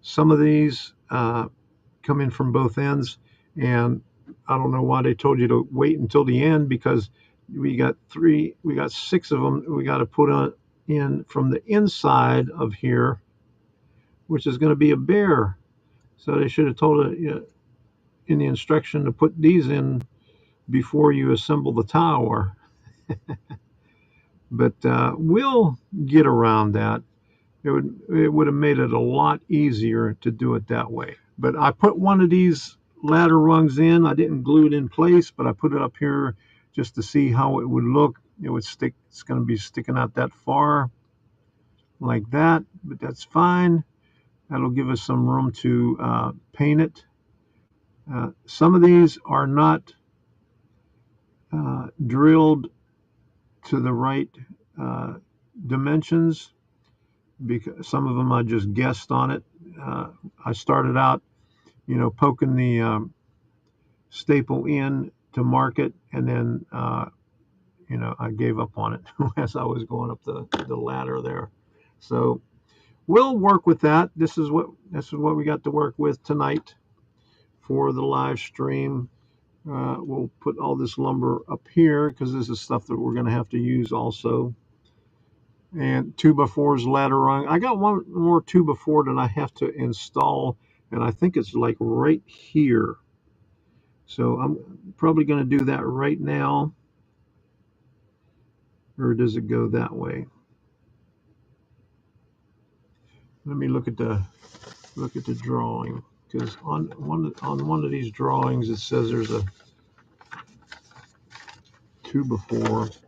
some of these come in from both ends, and I don't know why they told you to wait until the end, because we got six of them we got to put on in from the inside of here, which is going to be a bear. So they should have told it in the instruction to put these in before you assemble the tower. But we'll get around that. It would have made it a lot easier to do it that way. But I put one of these ladder rungs in. I didn't glue it in place, but I put it up here just to see how it would look. It would stick. It's going to be sticking out that far like that, but that's fine. That'll give us some room to paint it. Some of these are not drilled to the right dimensions, because some of them I just guessed on it. I started out, poking the staple in to mark it, and then I gave up on it as I was going up the ladder there. So we'll work with that. This is what we got to work with tonight for the live stream. We'll put all this lumber up here because this is stuff that we're going to have to use also. And 2x4's ladder rung. I got one more 2x4 that I have to install, and I think it's like right here. So I'm probably going to do that right now. Or does it go that way? Let me look at the drawing, because on one of these drawings it says there's a 2x4.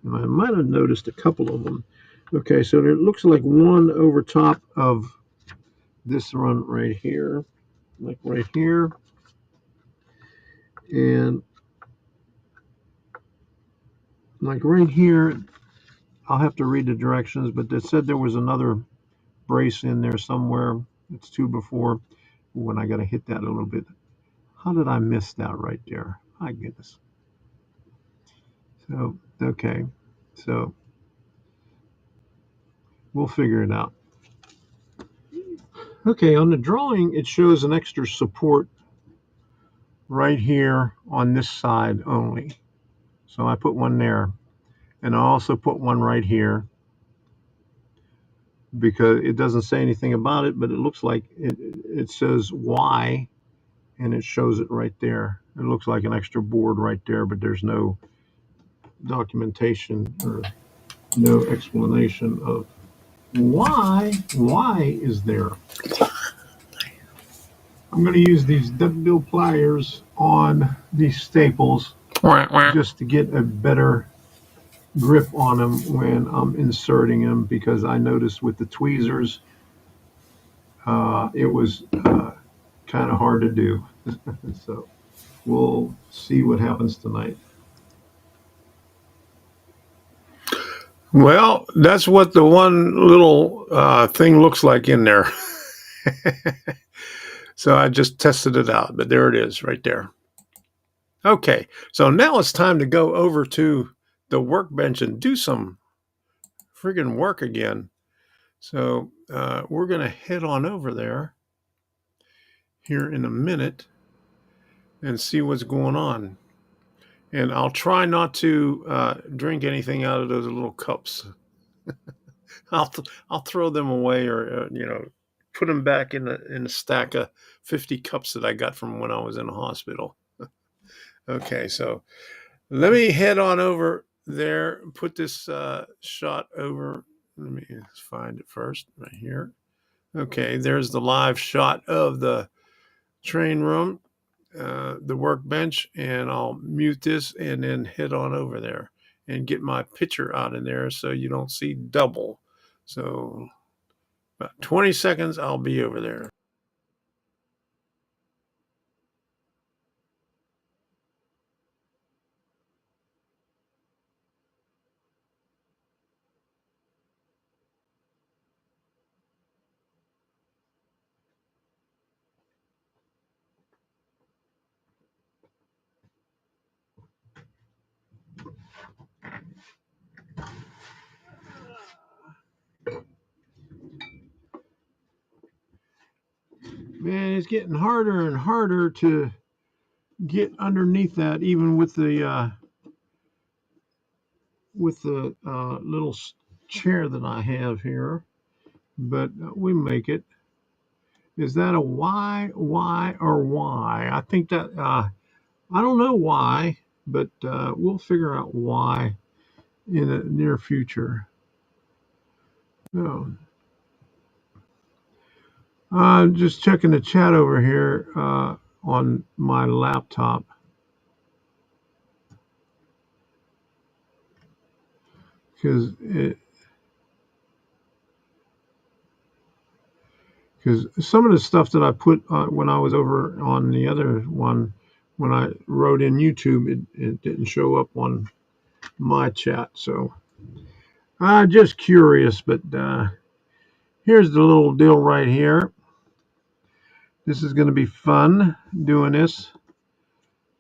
And I might have noticed a couple of them. Okay, so it looks like one over top of this run right here, like right here. And like right here, I'll have to read the directions, but it said there was another brace in there somewhere. It's 2x4. When I got to hit that a little bit. How did I miss that right there? My goodness. So, okay. So, we'll figure it out. Okay, on the drawing, it shows an extra support right here on this side only. So I put one there. And I also put one right here, because it doesn't say anything about it, but it looks like it says Y, and it shows it right there. It looks like an extra board right there, but there's no documentation or no explanation of why is there. I'm going to use these duckbill pliers on these staples just to get a better grip on them when I'm inserting them, because I noticed with the tweezers it was kind of hard to do. So we'll see what happens tonight. Well, that's what the one little thing looks like in there. So I just tested it out, but there it is right there. Okay, so now it's time to go over to the workbench and do some friggin' work again. So we're going to head on over there here in a minute and see what's going on. And I'll try not to drink anything out of those little cups. I'll throw them away, or put them back in a stack of 50 cups that I got from when I was in the hospital. Okay, so let me head on over there. Put this shot over. Let me find it first, right here. Okay, there's the live shot of the train room, the workbench, and I'll mute this and then head on over there and get my picture out in there so you don't see double. So about 20 seconds, I'll be over there. Man, it's getting harder and harder to get underneath that, even with the little chair that I have here. But we make it. Is that a Y, or Y? I think that I don't know why, but we'll figure out why in the near future. No. I'm just checking the chat over here on my laptop. Because some of the stuff that I put when I was over on the other one, when I wrote in YouTube, it didn't show up on my chat. So I'm just curious, but here's the little deal right here. This is going to be fun doing this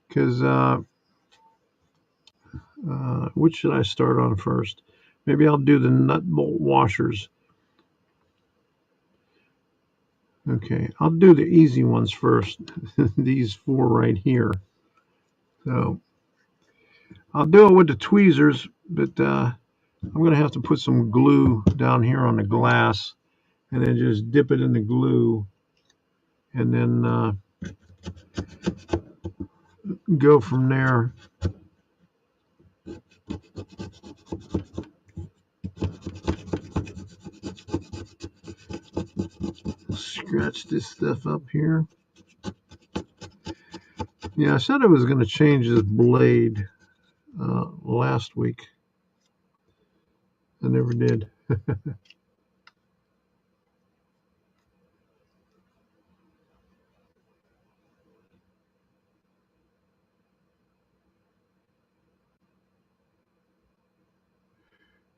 because which should I start on first? Maybe I'll do the nut bolt washers. Okay, I'll do the easy ones first. These four right here. So I'll do it with the tweezers, but I'm going to have to put some glue down here on the glass and then just dip it in the glue and then go from there. Scratch this stuff up here. Yeah, I said I was going to change this blade last week. I never did.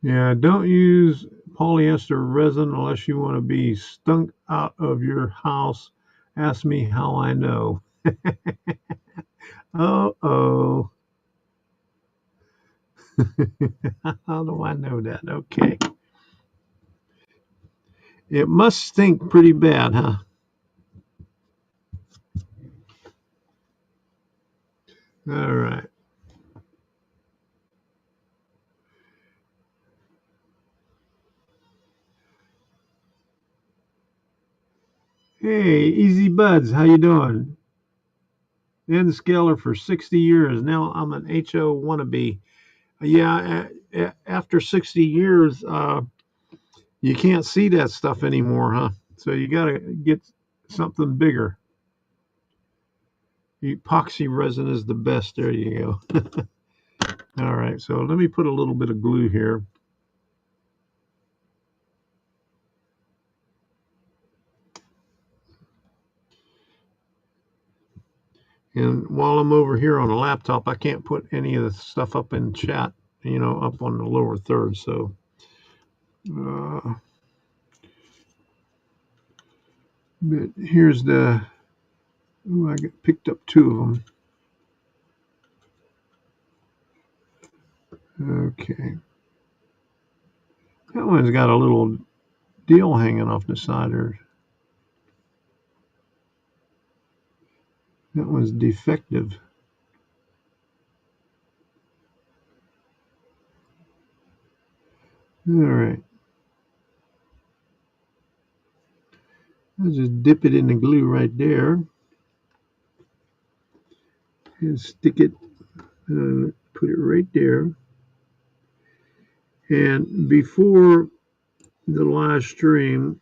Yeah, don't use polyester resin unless you want to be stunk out of your house. Ask me how I know. Oh. How do I know that? Okay. It must stink pretty bad, huh? All right. Hey, Easy Buds, how you doing? N scaler for 60 years. Now I'm an HO wannabe. Yeah, after 60 years, you can't see that stuff anymore, huh? So you got to get something bigger. Epoxy resin is the best. There you go. All right, so let me put a little bit of glue here. And while I'm over here on a laptop, I can't put any of the stuff up in chat, up on the lower third. So but here's the, I picked up two of them. Okay. That one's got a little deal hanging off the side there. That one's defective. All right. I'll just dip it in the glue right there and stick it, put it right there. And before the live stream,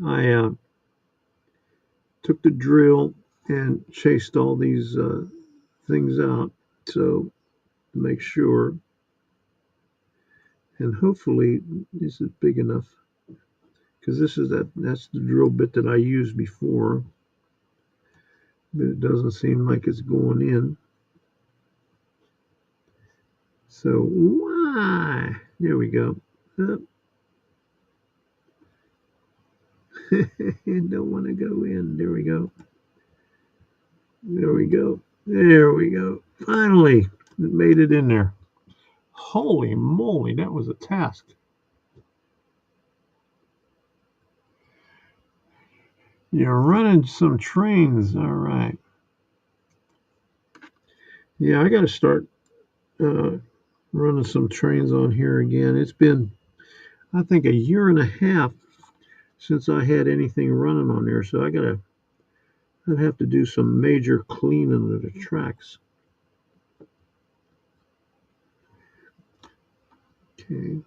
I took the drill and chased all these things out. So to make sure, and hopefully this is big enough because that's the drill bit that I used before, but it doesn't seem like it's going in. So why? There we go. It don't want to go in. There we go. There we go. There we go. Finally, it made it in there. Holy moly, that was a task. You're running some trains. All right. Yeah, I got to start running some trains on here again. It's been, I think, a year and a half since I had anything running on there. So I'd have to do some major cleaning of the tracks. Okay.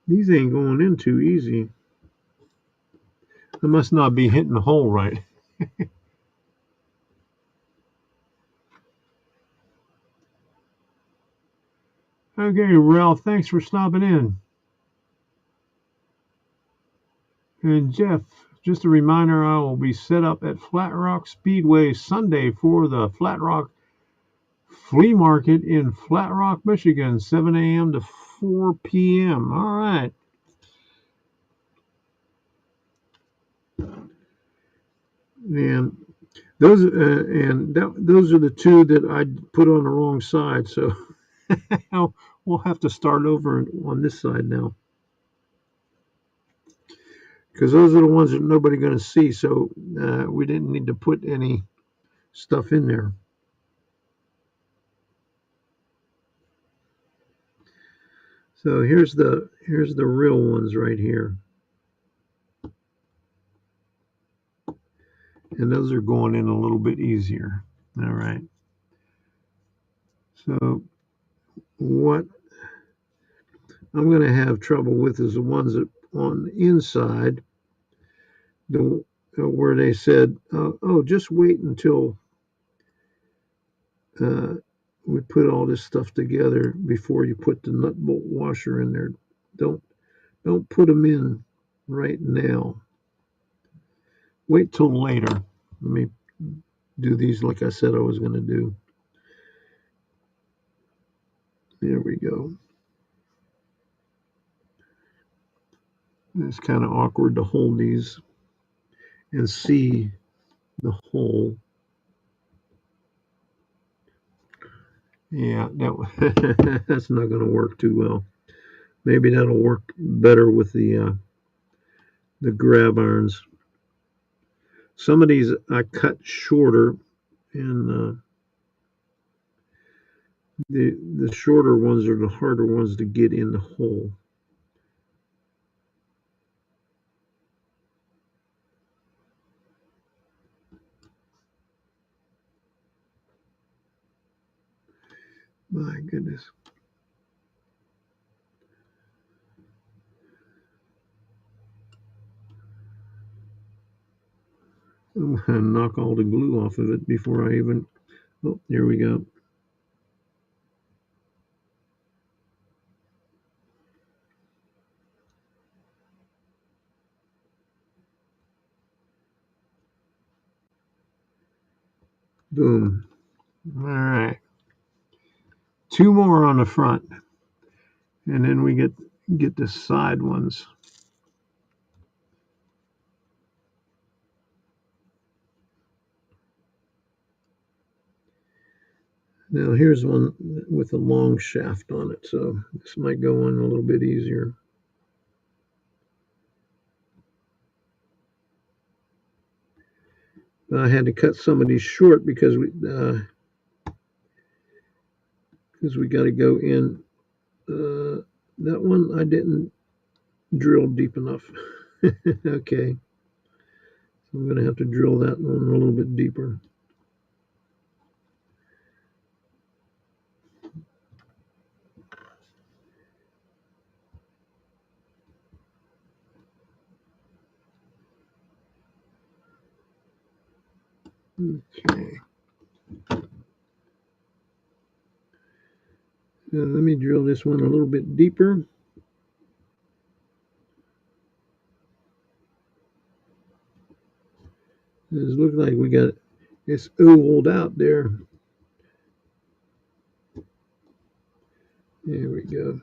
These ain't going in too easy. I must not be hitting the hole right. Okay, Ralph, thanks for stopping in. And Jeff, just a reminder, I will be set up at Flat Rock Speedway Sunday for the Flat Rock Flea Market in Flat Rock, Michigan, 7 a.m. to 4 p.m. All right. And those those are the two that I put on the wrong side, so we'll have to start over on this side now, because those are the ones that nobody's going to see. So we didn't need to put any stuff in there. So here's the real ones right here, and those are going in a little bit easier. All right. So what I'm going to have trouble with is the ones that on the inside, where they said, "Oh, just wait until we put all this stuff together before you put the nut bolt washer in there. Don't put them in right now. Wait till later." Let me do these like I said I was going to do. There we go. It's kind of awkward to hold these and see the hole. Yeah, that's not going to work too well. Maybe that'll work better with the grab irons. Some of these I cut shorter, and the shorter ones are the harder ones to get in the hole. My goodness. I'm going to knock all the glue off of it before I even... Oh, there we go. Boom. All right. Two more on the front. And then we get the side ones. Now here's one with a long shaft on it, so this might go on a little bit easier. I had to cut some of these short because we got to go in. That one I didn't drill deep enough. Okay, so I'm going to have to drill that one a little bit deeper. Okay. Let me drill this one a little bit deeper. It looks like we got it's ovaled out there. There we go.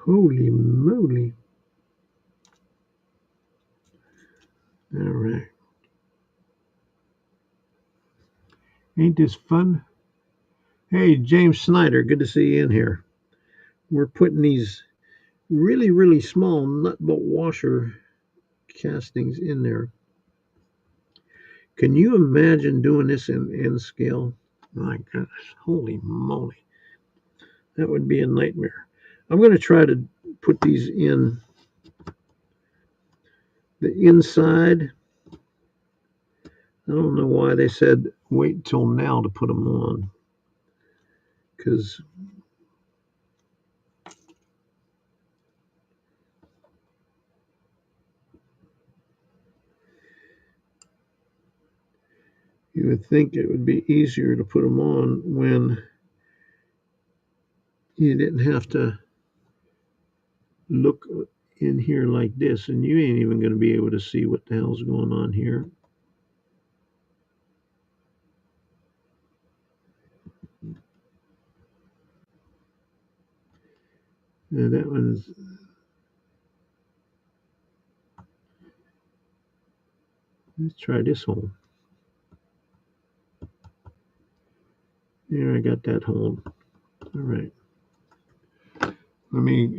Holy moly. All right. Ain't this fun? Hey, James Snyder, good to see you in here. We're putting these really, really small nut bolt washer castings in there. Can you imagine doing this in scale? My goodness, holy moly. That would be a nightmare. I'm going to try to put these in the inside. I don't know why they said wait till now to put them on, because you would think it would be easier to put them on when you didn't have to look in here like this, and you ain't even going to be able to see what the hell's going on here. And that one's, let's try this hole. There, I got that hole. All right. Let me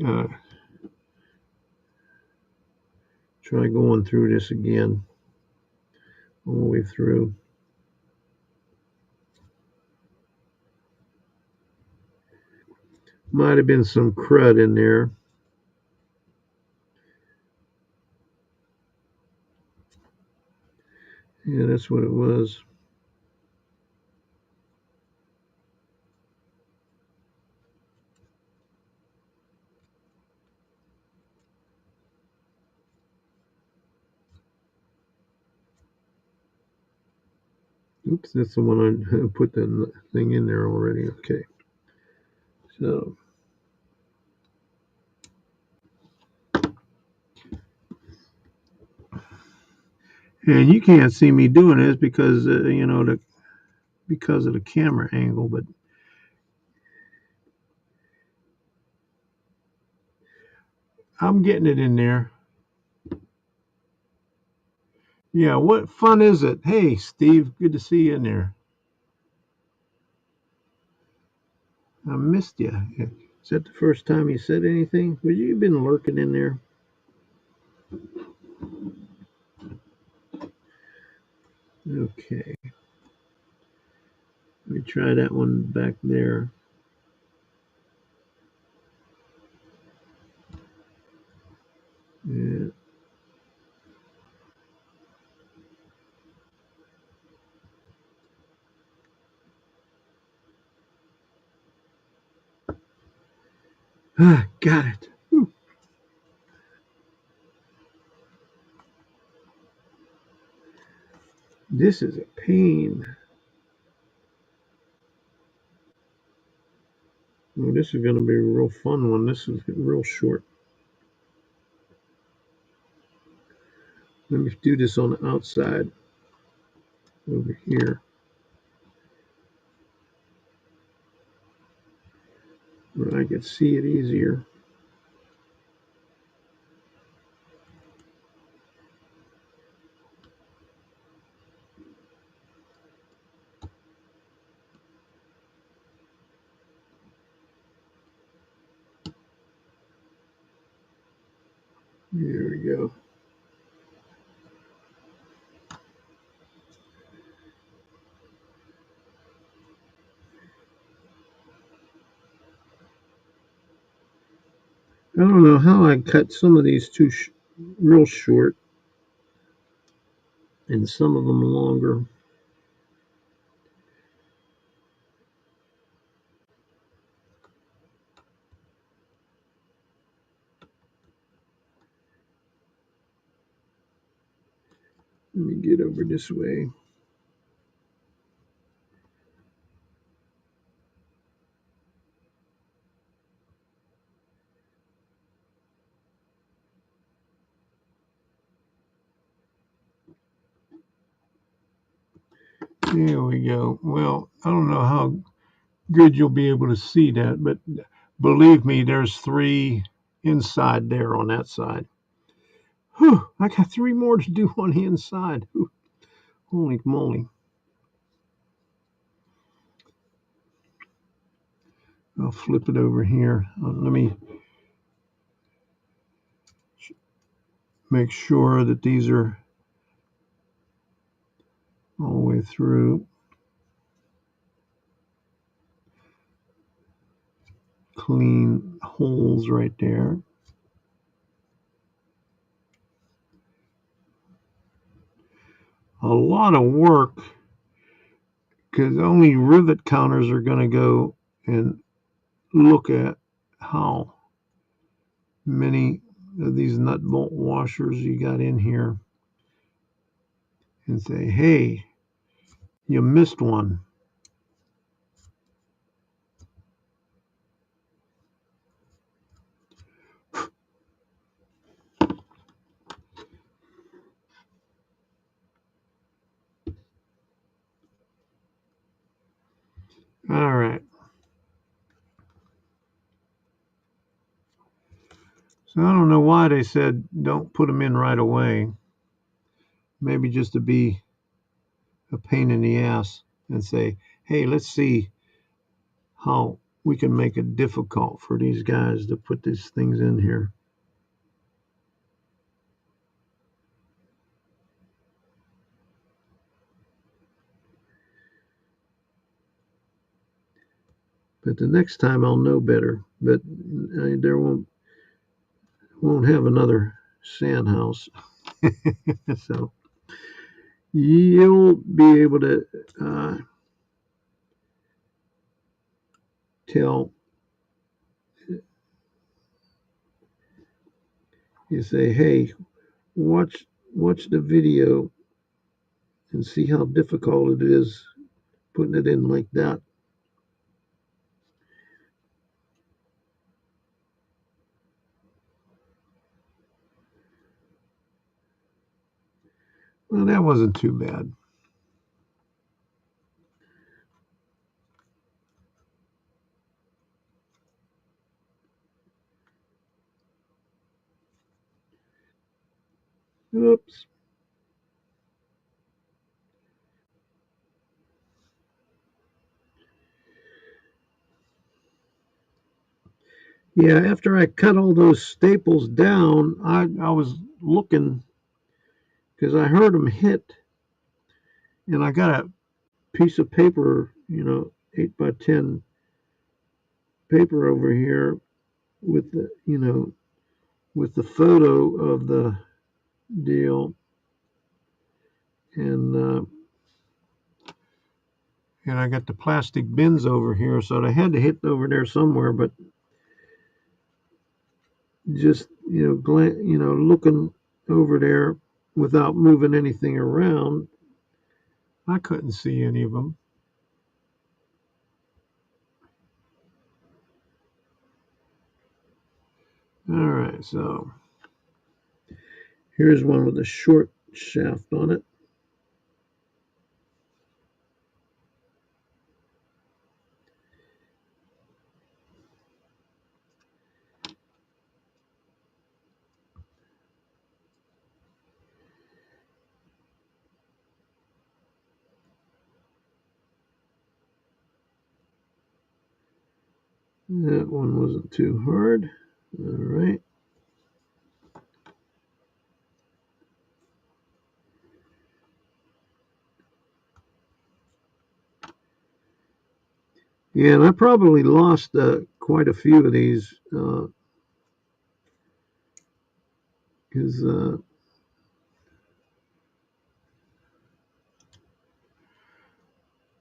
try going through this again, all the way through. Might have been some crud in there. Yeah, that's what it was. Oops, that's the one I put the thing in there already. Okay. So, and you can't see me doing this because because of the camera angle, but I'm getting it in there. Yeah, what fun is it? Hey, Steve, good to see you in there. I missed you. Is that the first time you said anything? Well, you've been lurking in there. Okay. Let me try that one back there. Yeah. Ah, got it. Whew. This is a pain. Oh, this is going to be a real fun one. This is real short. Let me do this on the outside over here, where I can see it easier. Here we go. I don't know how I cut some of these real short and some of them longer. Let me get over this way. There we go. Well, I don't know how good you'll be able to see that, but believe me, there's 3 inside there on that side. Whew, I got 3 more to do on the inside. Whew, holy moly. I'll flip it over here. Let me make sure that these are all the way through. Clean holes right there. A lot of work because only rivet counters are going to go and look at how many of these nut bolt washers you got in here and say, hey, you missed one. All right. So I don't know why they said don't put them in right away. Maybe just to be a pain in the ass and say, hey, let's see how we can make it difficult for these guys to put these things in here. But the next time I'll know better. But there won't have another sand house. So you'll be able to tell. You say, hey, watch the video and see how difficult it is putting it in like that. Well, that wasn't too bad. Oops. Yeah, after I cut all those staples down, I was looking because I heard them hit, and I got a piece of paper, 8 by 10 paper over here with the photo of the deal, and I got the plastic bins over here, so I had to hit over there somewhere, but just looking over there without moving anything around, I couldn't see any of them. All right, so here's one with a short shaft on it. That one wasn't too hard. All right. Yeah, and I probably lost quite a few of these because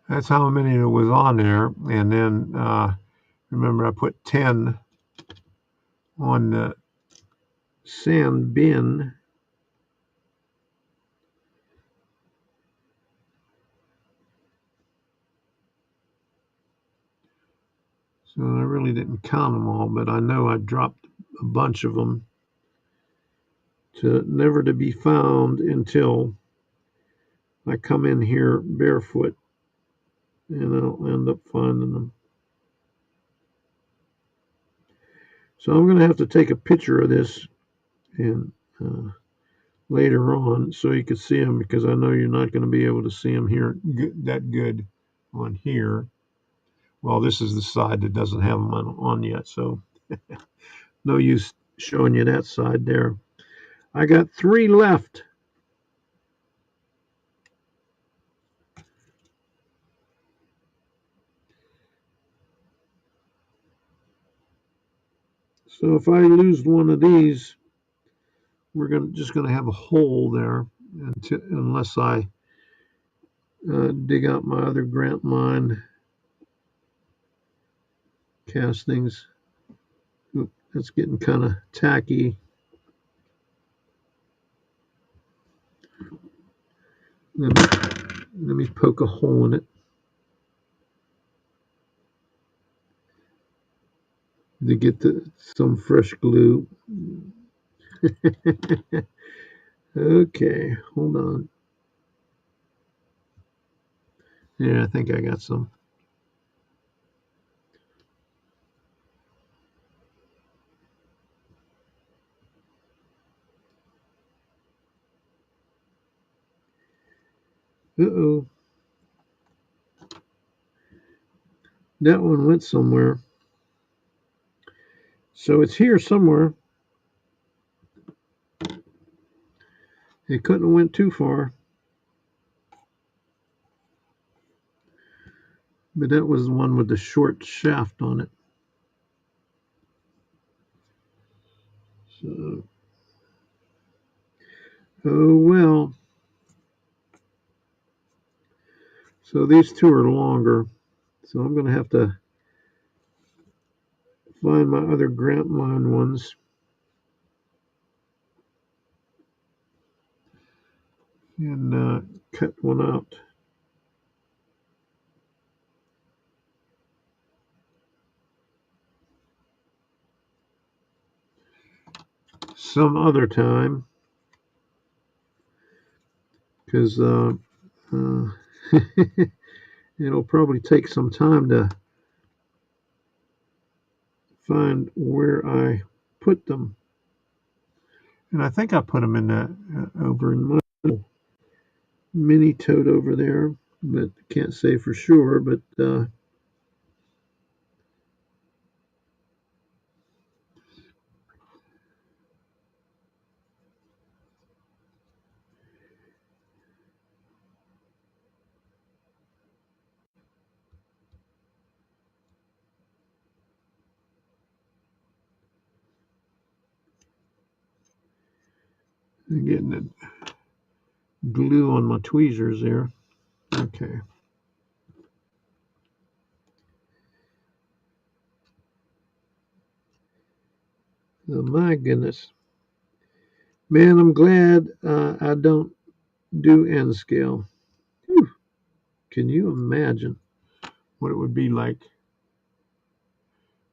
that's how many there was on there. And then remember, I put 10 on the sand bin. So I really didn't count them all, but I know I dropped a bunch of them to never to be found until I come in here barefoot and I'll end up finding them. So I'm going to have to take a picture of this and later on so you can see them, because I know you're not going to be able to see them here that good on here. Well, this is the side that doesn't have them on yet, so no use showing you that side there. I got 3 left. So if I lose one of these, we're just going to have a hole there unless I dig out my other Grant Line castings. Oop, that's getting kind of tacky. Let me poke a hole in it to get some fresh glue. Okay, hold on. Yeah, I think I got some. Uh-oh. That one went somewhere. So it's here somewhere. It couldn't have went too far. But that was the one with the short shaft on it. So, oh well. So these two are longer. So I'm going to have to find my other Grant Line ones. And cut one out. Some other time, because it'll probably take some time to find where I put them. And I think I put them in over in my mini tote over there, but can't say for sure. But I'm getting the glue on my tweezers there. Okay. Oh, my goodness. Man, I'm glad I don't do N scale. Whew. Can you imagine what it would be like?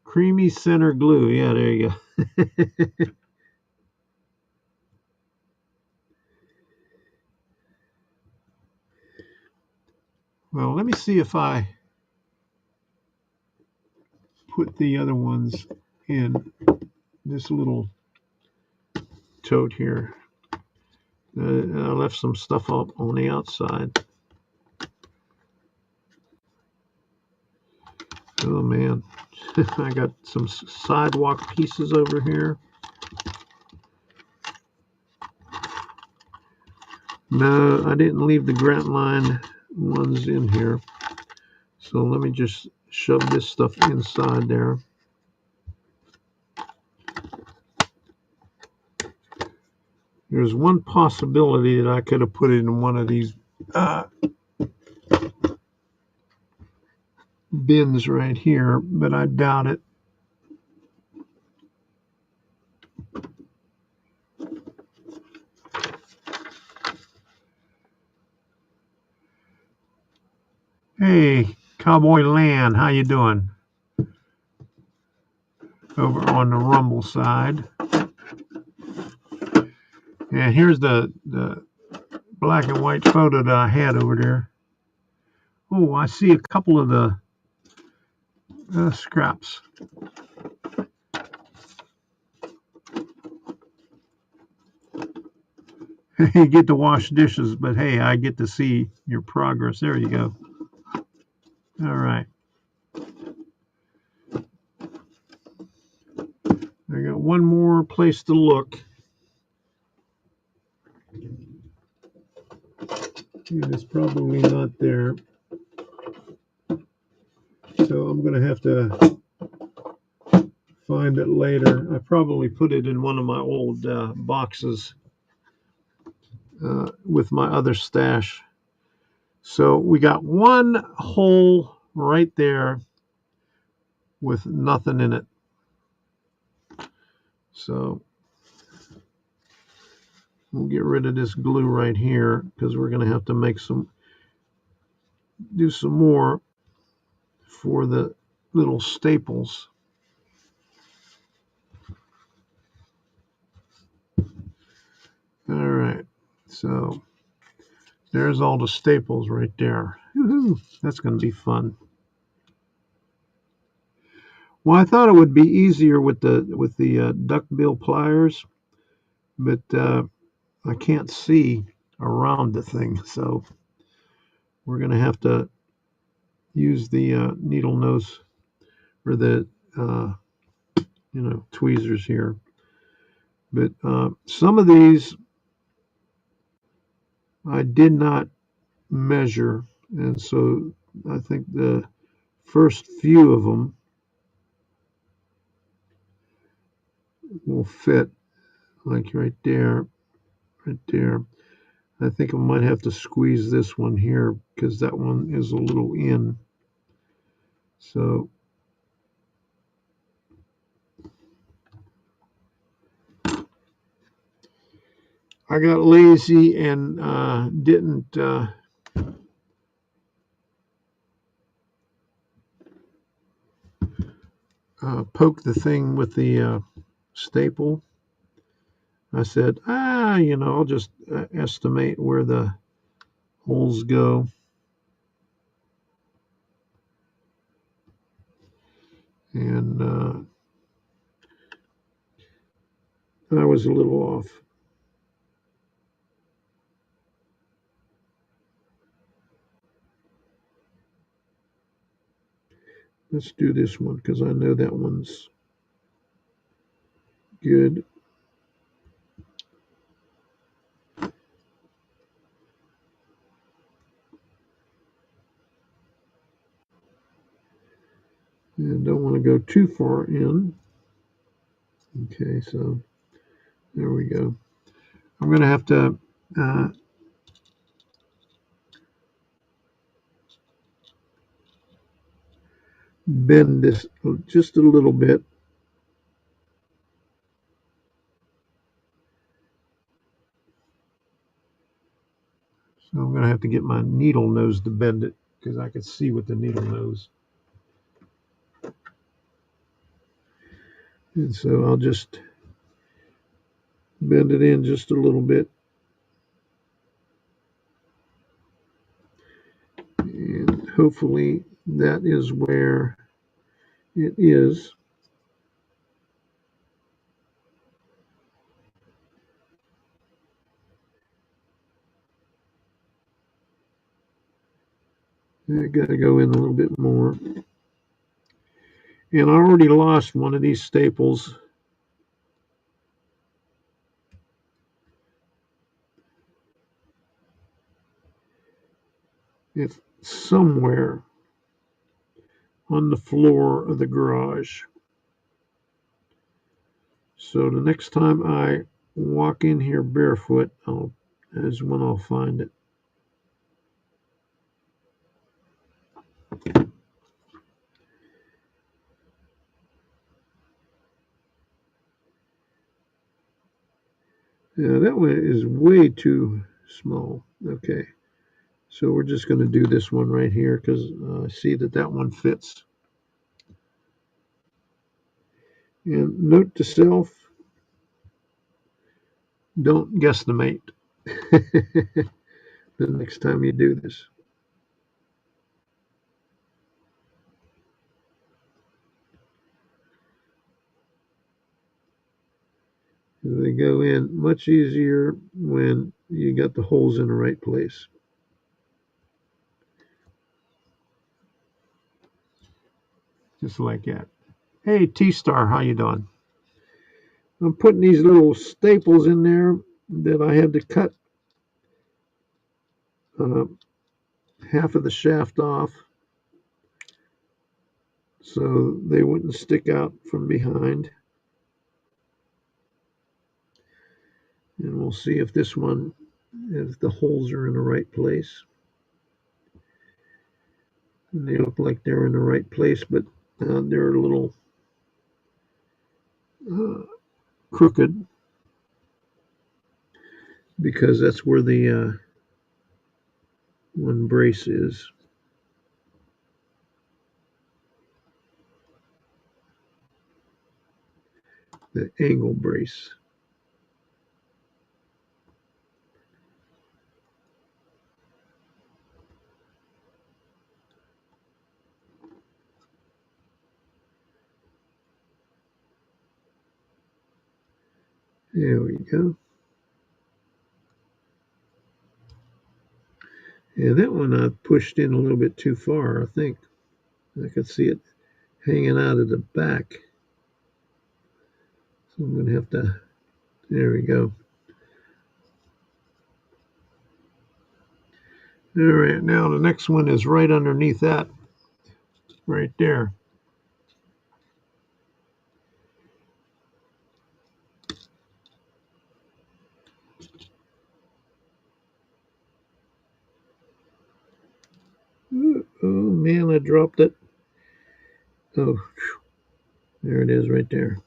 Creamy center glue. Yeah, there you go. Well, let me see if I put the other ones in this little tote here. I left some stuff up on the outside. Oh man, I got some sidewalk pieces over here. No, I didn't leave the Grant Line ones in here. So let me just shove this stuff inside there. There's one possibility that I could have put it in one of these bins right here, but I doubt it. Hey, Cowboy Land, how you doing? Over on the Rumble side. And here's the black and white photo that I had over there. Oh, I see a couple of the scraps. You get to wash dishes, but hey, I get to see your progress. There you go. All right. I got one more place to look. And it's probably not there. So I'm going to have to find it later. I probably put it in one of my old boxes with my other stash. So we got one hole right there with nothing in it. So we'll get rid of this glue right here because we're going to have to do some more for the little staples. All right, so there's all the staples right there. Woo-hoo. That's going to be fun. Well, I thought it would be easier with the duckbill pliers, but I can't see around the thing, so we're going to have to use the needle nose or the tweezers here. But some of these I did not measure, and so I think the first few of them will fit, like right there. I think I might have to squeeze this one here because that one is a little in. So I got lazy and didn't poke the thing with the staple. I said, I'll just estimate where the holes go. And I was a little off. Let's do this one because I know that one's good. And don't want to go too far in. Okay, so there we go. I'm going to have to bend this just a little bit. So I'm going to have to get my needle nose to bend it because I can see with the needle nose. And so I'll just bend it in just a little bit. And hopefully that is where it is. I got to go in a little bit more. And I already lost one of these staples. It's somewhere. on the floor of the garage. So the next time I walk in here barefoot, is when I'll find it. Yeah, that one is way too small. Okay, so we're just going to do this one right here because I see that one fits. And note to self, don't guesstimate the next time you do this. They go in much easier when you got the holes in the right place. Just like that. Hey, T-Star, how you doing? I'm putting these little staples in there that I had to cut uh, half of the shaft off so they wouldn't stick out from behind. And we'll see if this one, if the holes are in the right place. And they look like they're in the right place, but they're a little crooked because that's where the one brace is. The angle brace. There we go. Yeah, that one I pushed in a little bit too far, I think. I could see it hanging out of the back. So I'm going to have to, there we go. All right, now the next one is right underneath that, right there. Oh man, I dropped it. Oh, there it is right there.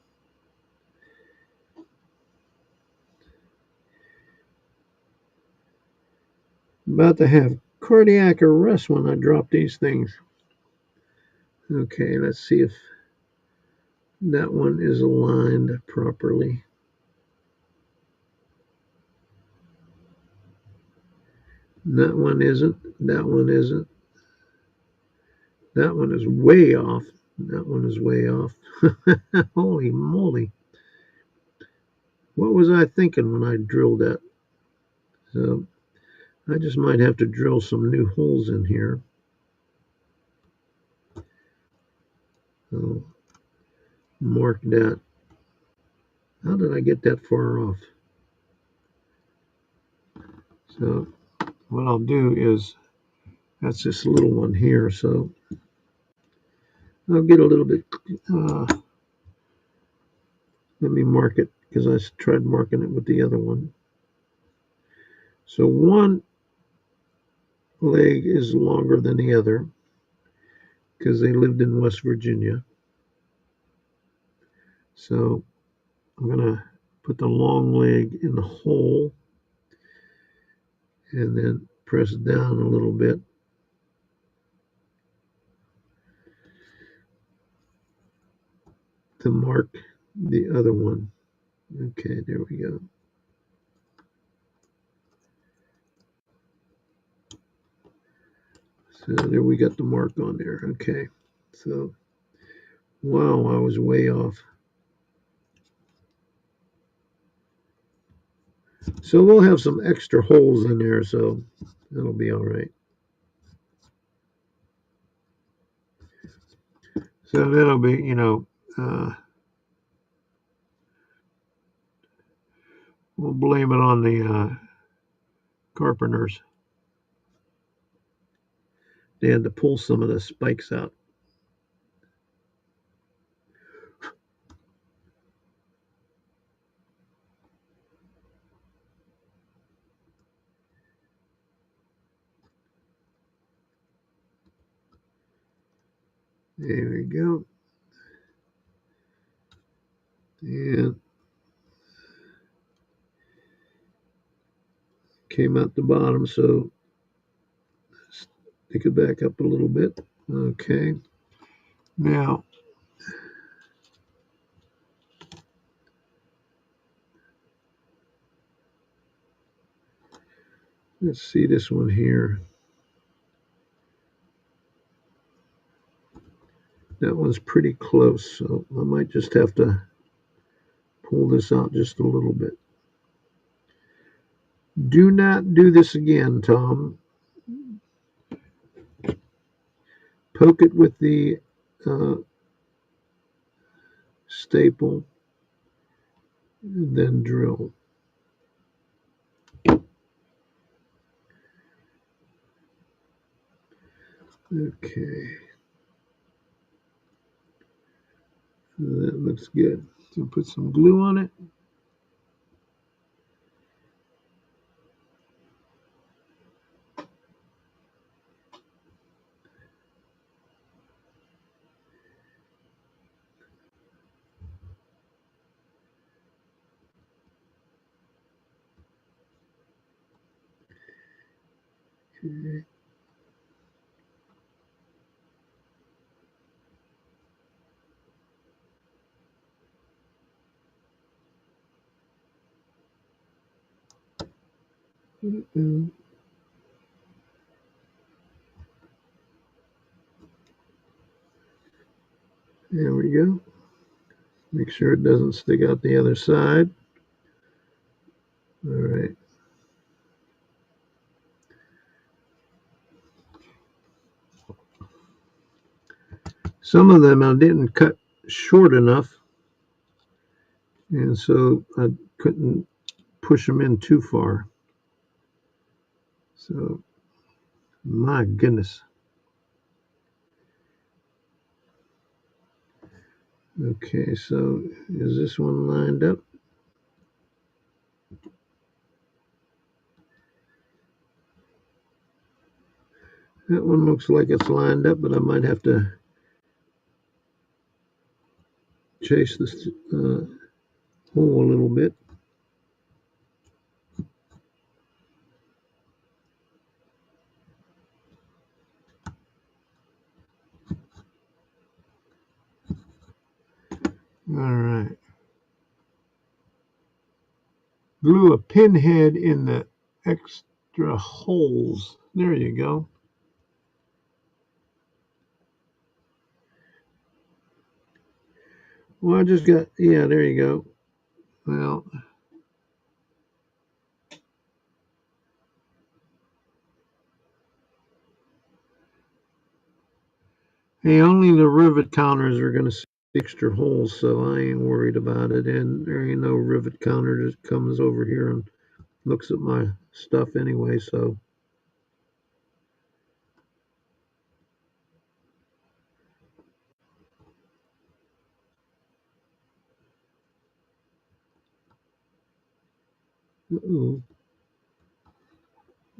About to have cardiac arrest when I drop these things. Okay, let's see if that one is aligned properly. That one isn't. That one isn't. That one is way off. That one is way off. Holy moly. What was I thinking when I drilled that? So I just might have to drill some new holes in here. I'll mark that. How did I get that far off? So what I'll do is, that's this little one here, so I'll get a little bit, let me mark it, because I tried marking it with the other one. So one leg is longer than the other, because they lived in West Virginia. So I'm going to put the long leg in the hole, and then press down a little bit. To mark the other one. Okay, there we go. So there we got the mark on there. Okay, so wow, I was way off. So we'll have some extra holes in there, so that'll be all right. So that'll be, we'll blame it on the carpenters. They had to pull some of the spikes out. There we go. And came out the bottom, so stick it back up a little bit. Okay. Now, let's see this one here. That one's pretty close, so I might just have to pull this out just a little bit. Do not do this again, Tom. Poke it with the uh, staple and then drill. Okay, that looks good. So put some glue on it. Okay. There we go. Make sure it doesn't stick out the other side. All right. Some of them I didn't cut short enough, and so I couldn't push them in too far. So, my goodness. Okay, so is this one lined up? That one looks like it's lined up, but I might have to chase this hole a little bit. All right. Glue a pinhead in the extra holes. There you go. Well, I just got, yeah, there you go. Well, hey, only the rivet counters are going to see extra holes, so I ain't worried about it. And there ain't no rivet counter that comes over here and looks at my stuff anyway, so. Uh-oh.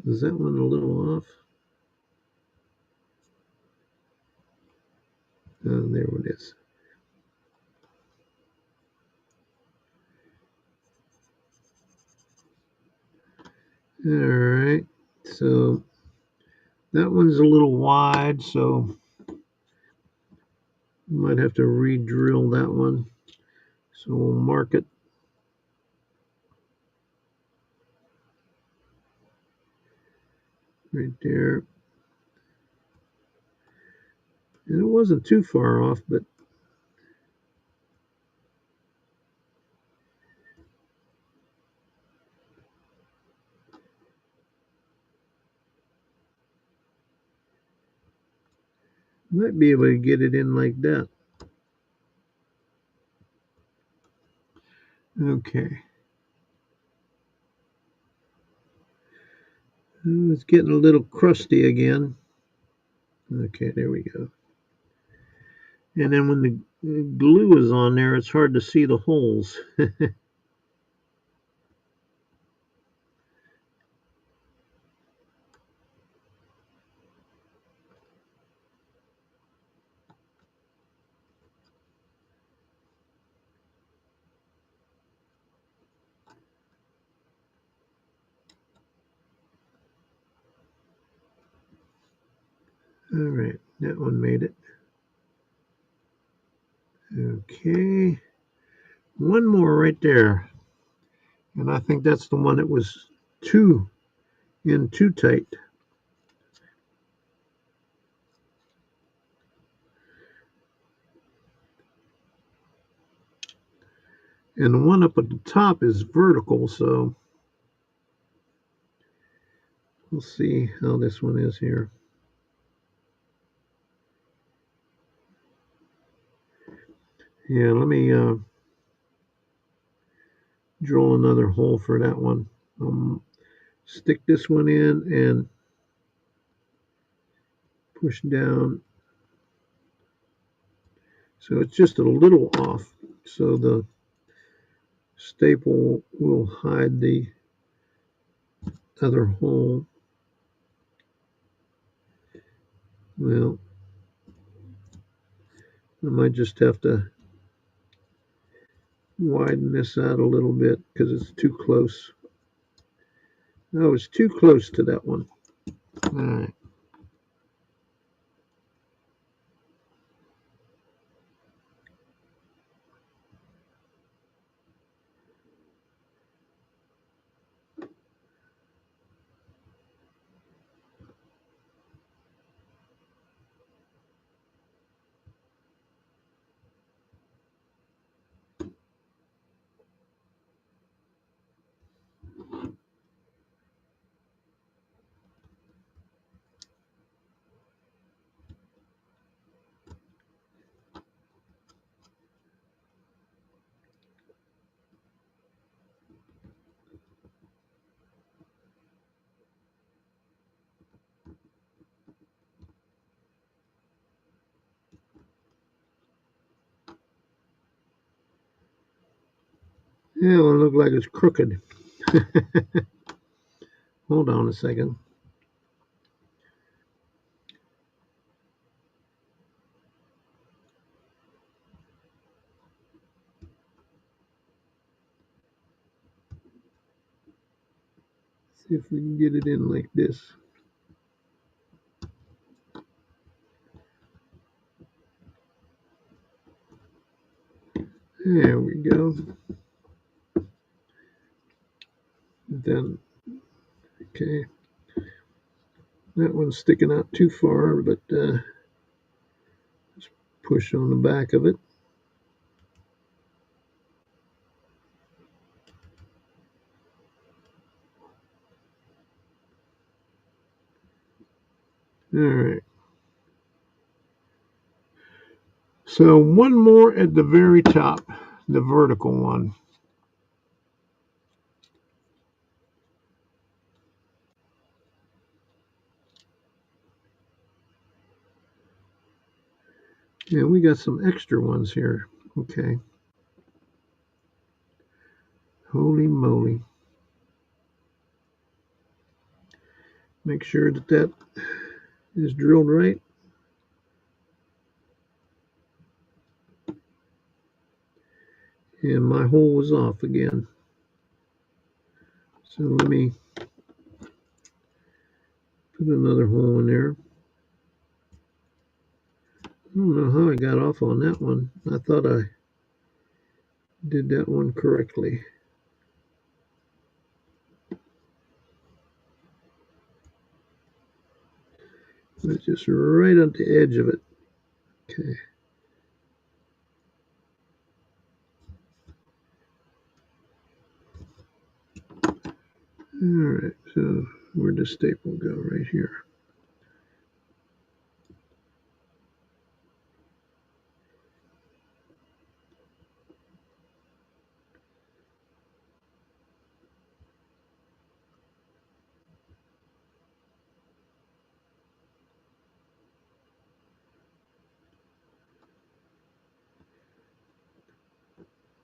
Is that one a little off? Oh, there it is. All right, so that one's a little wide, so might have to re-drill that one. So we'll mark it. Right there. And it wasn't too far off, but might be able to get it in like that. Okay. Oh, it's getting a little crusty again. Okay, there we go. And then when the glue is on there, it's hard to see the holes. All right, that one made it. Okay, one more right there. And I think that's the one that was too tight. And the one up at the top is vertical, so we'll see how this one is here. Yeah, let me drill another hole for that one. Stick this one in and push down. So it's just a little off. So the staple will hide the other hole. Well, I might just have to widen this out a little bit because it's too close. No, it's too close to that one. All right. Yeah, well, it looks like it's crooked. Hold on a second. See if we can get it in like this. There we go. Then, okay. That one's sticking out too far, but just push on the back of it. All right. So one more at the very top, the vertical one. Yeah, we got some extra ones here. Okay. Holy moly. Make sure that that is drilled right. And my hole was off again. So let me put another hole in there. I don't know how I got off on that one. I thought I did that one correctly. It's just right on the edge of it. Okay. All right, so where'd the staple go? Right here.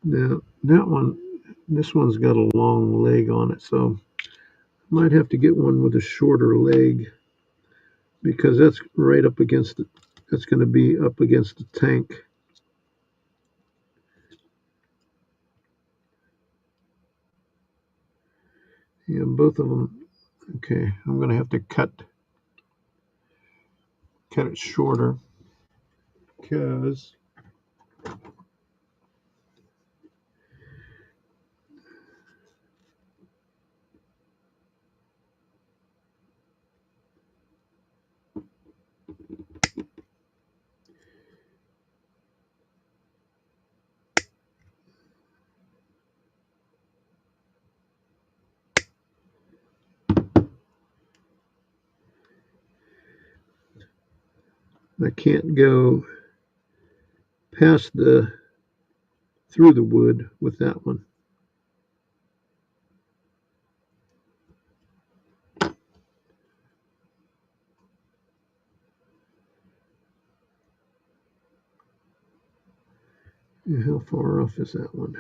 Now, this one's got a long leg on it, so I might have to get one with a shorter leg because that's right up against it. That's going to be up against the tank. Yeah, both of them. Okay, I'm going to have to cut cut it shorter because I can't go past through the wood with that one. And how far off is that one?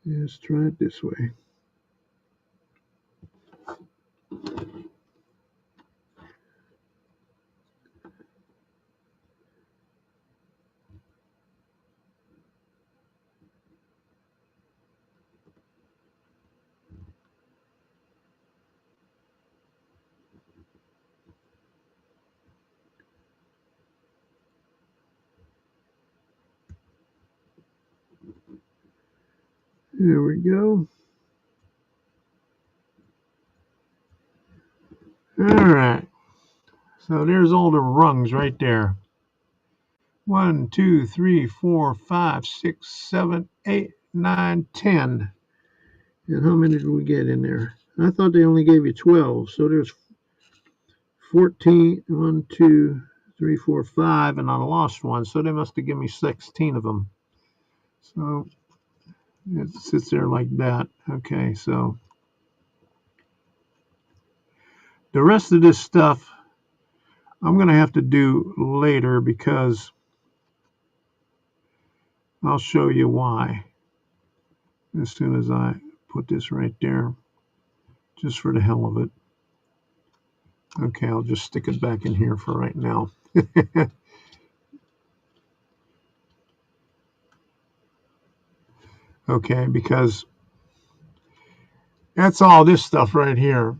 Let's try it this way. There we go. All right. So there's all the rungs right there. 1, 2, 3, 4, 5, 6, 7, 8, 9, 10. And how many did we get in there? I thought they only gave you 12. So there's 14. 1, 2, 3, 4, 5. And I lost one. So they must have given me 16 of them. So it sits there like that. Okay, so the rest of this stuff I'm going to have to do later because I'll show you why as soon as I put this right there, just for the hell of it. Okay, I'll just stick it back in here for right now. Okay, because that's all this stuff right here.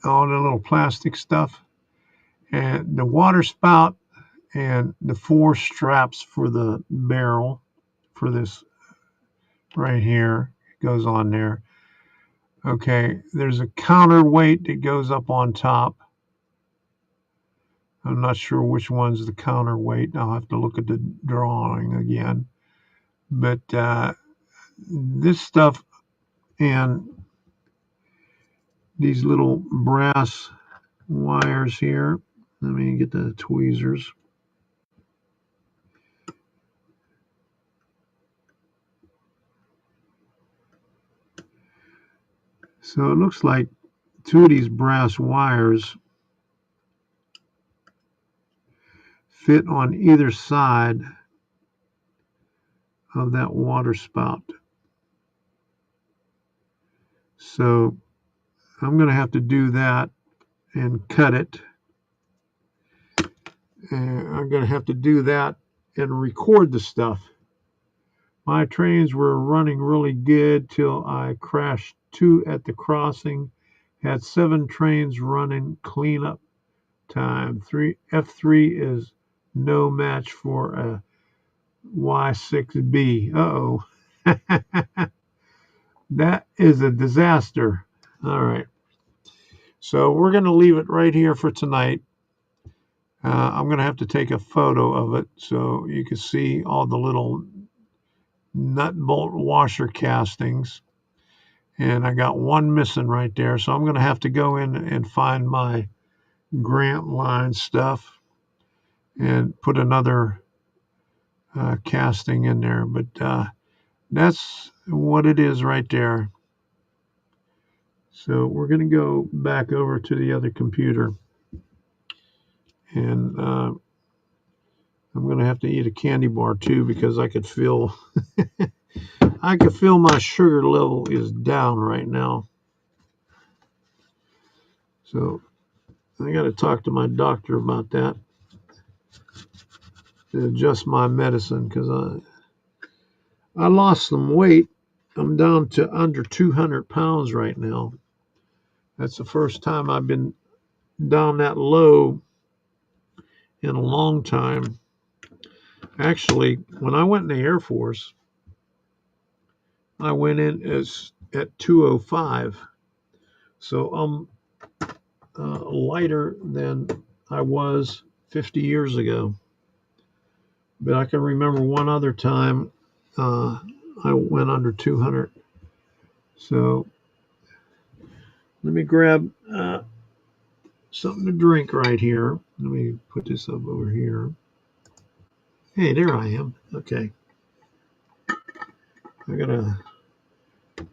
All the little plastic stuff. And the water spout and the 4 straps for the barrel for this right here goes on there. Okay, there's a counterweight that goes up on top. I'm not sure which one's the counterweight. I'll have to look at the drawing again. But this stuff and these little brass wires here. Let me get the tweezers. So it looks like 2 of these brass wires fit on either side of that water spout. So I'm going to have to do that and cut it. And I'm going to have to do that and record the stuff. My trains were running really good till I crashed 2 at the crossing. Had 7 trains running cleanup time. F3 is no match for a Y6B. Uh-oh. That is a disaster. All right. So we're going to leave it right here for tonight. I'm going to have to take a photo of it so you can see all the little nut bolt washer castings. And I got one missing right there. So I'm going to have to go in and find my Grant line stuff and put another casting in there. But that's what it is right there. So we're going to go back over to the other computer. And I'm going to have to eat a candy bar too because I could feel I could feel my sugar level is down right now. So I got to talk to my doctor about that to adjust my medicine because I lost some weight. I'm down to under 200 pounds right now. That's the first time I've been down that low in a long time. Actually, when I went in the Air Force, I went in as at 205. So I'm lighter than I was 50 years ago. But I can remember one other time I went under 200. So let me grab something to drink right here. Let me put this up over here. Hey, there I am. Okay. I gotta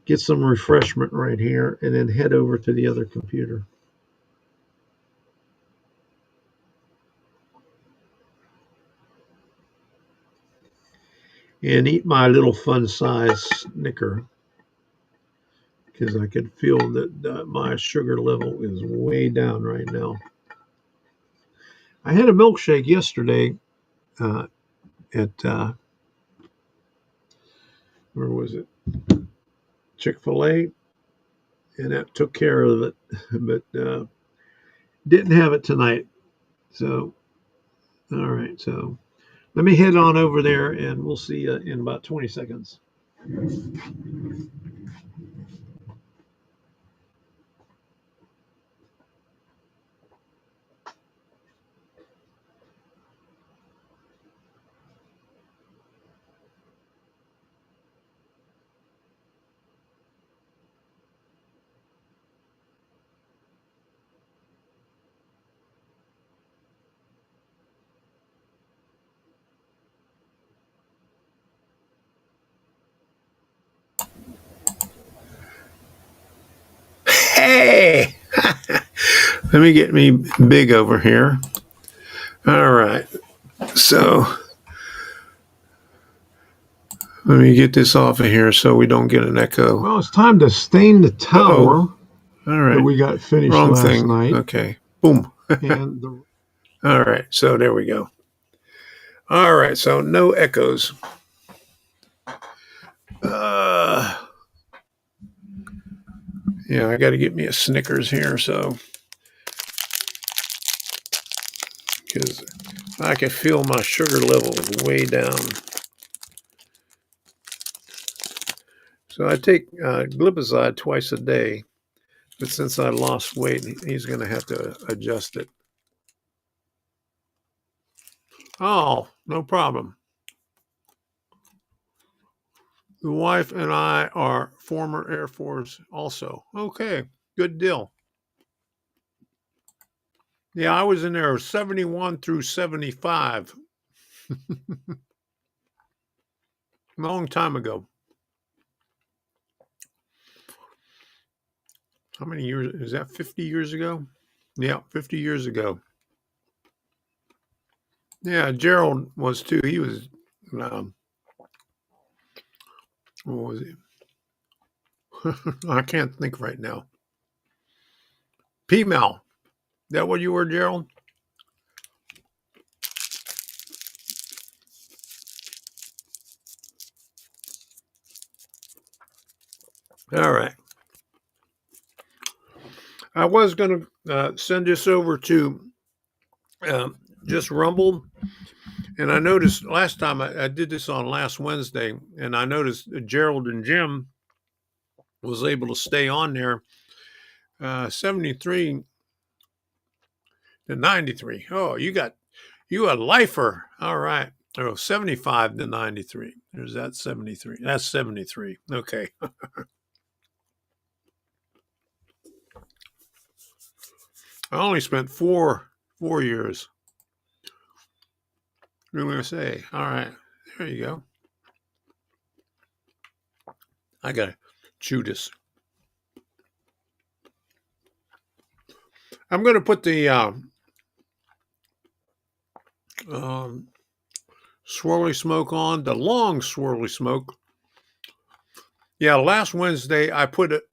get some refreshment right here and then head over to the other computer. And eat my little fun size Snicker because I could feel that my sugar level is way down right now. I had a milkshake yesterday at where was it? Chick-fil-A, and that took care of it, but didn't have it tonight. So, all right. So let me head on over there, and we'll see you in about 20 seconds. Hey! Let me get me big over here. All right. So let me get this off of here so we don't get an echo. Well, it's time to stain the tower. All right. That we got finished Wrong last thing. night. Okay. Boom. And all right. So there we go. All right. So no echoes. Yeah, I got to get me a Snickers here. So because I can feel my sugar level is way down. So I take glipizide twice a day, but since I lost weight, he's going to have to adjust it. Oh, no problem. The wife and I are former Air Force also. Okay, good deal. Yeah, I was in there 71 through 75. Long time ago. How many years? Is that 50 years ago? Yeah, 50 years ago. Yeah, Gerald was too. He was, what was he? I can't think right now. PMAL. Is that what you were, Gerald? All right. I was going to send this over to just Rumble. And I noticed last time I did this on last Wednesday, and I noticed Gerald and Jim was able to stay on there 73 to 93. Oh, you a lifer. All right. Oh, 75 to 93. There's that 73. That's 73. Okay. I only spent four years. What am I going to say? All right. There you go. I got to chew this. I'm going to put the swirly smoke on, the long swirly smoke. Yeah, last Wednesday I put it,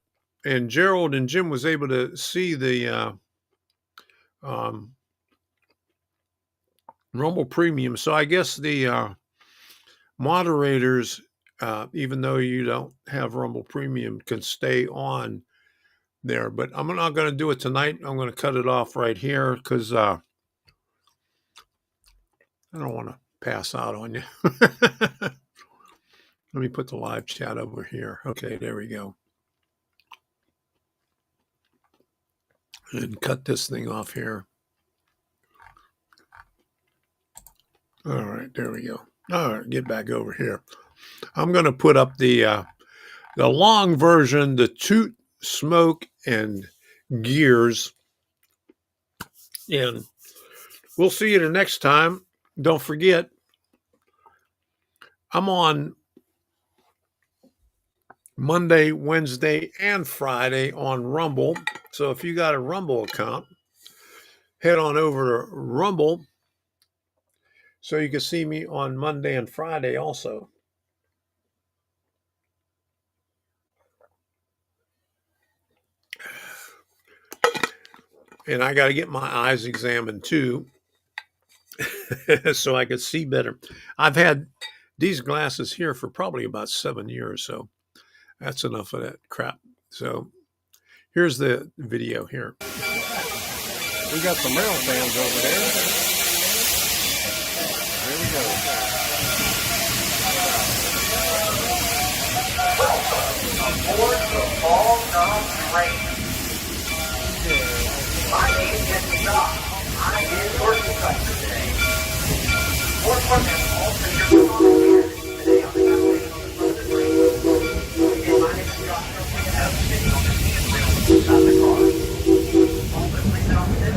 and Gerald and Jim was able to see the Rumble Premium. So I guess the moderators, even though you don't have Rumble Premium, can stay on there. But I'm not going to do it tonight. I'm going to cut it off right here because I don't want to pass out on you. Let me put the live chat over here. Okay, there we go. And cut this thing off here. All right, there we go. All right, get back over here. I'm going to put up the long version, the toot, smoke, and gears. And we'll see you the next time. Don't forget, I'm on Monday, Wednesday, and Friday on Rumble. So if you got a Rumble account, head on over to Rumble so you can see me on Monday and Friday also. And I got to get my eyes examined too so I could see better. I've had these glasses here for probably about 7 years, so that's enough of that crap. So here's the video here. We got some rail fans over there. There we go. Aboard the Fall Dog Train. My name is Doc. I am your instructor today. More equipment all for your volunteers today on the foundation of the train. Again, my name is Joshua. We have sitting on the handrail inside the car. All the places on the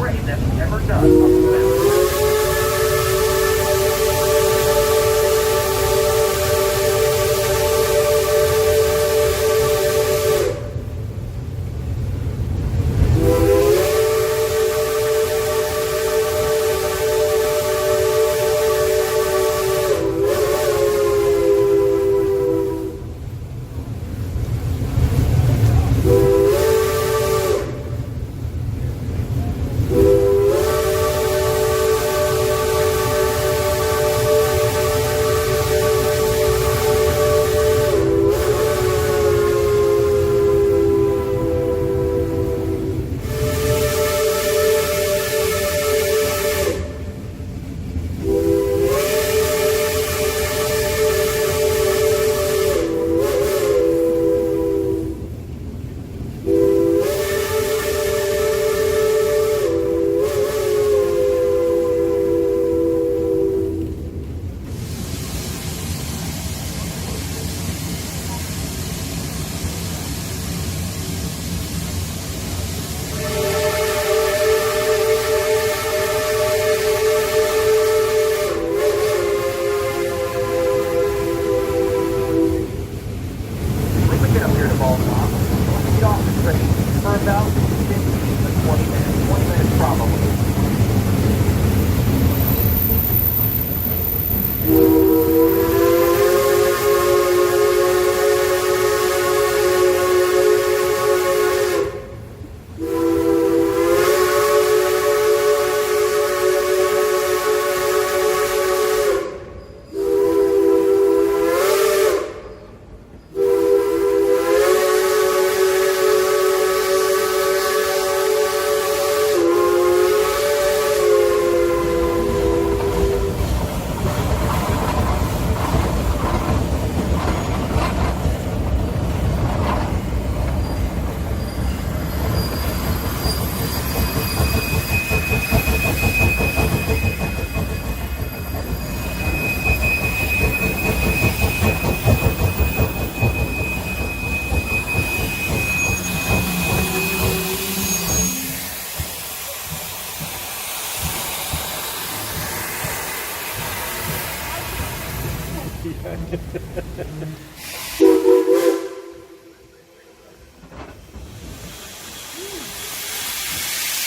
grade that's ever done on the web. When we get up here to Baltimore, we'll get off the train for about 15 to 20 minutes. 20 minutes probably.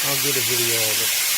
I'll get a video of it.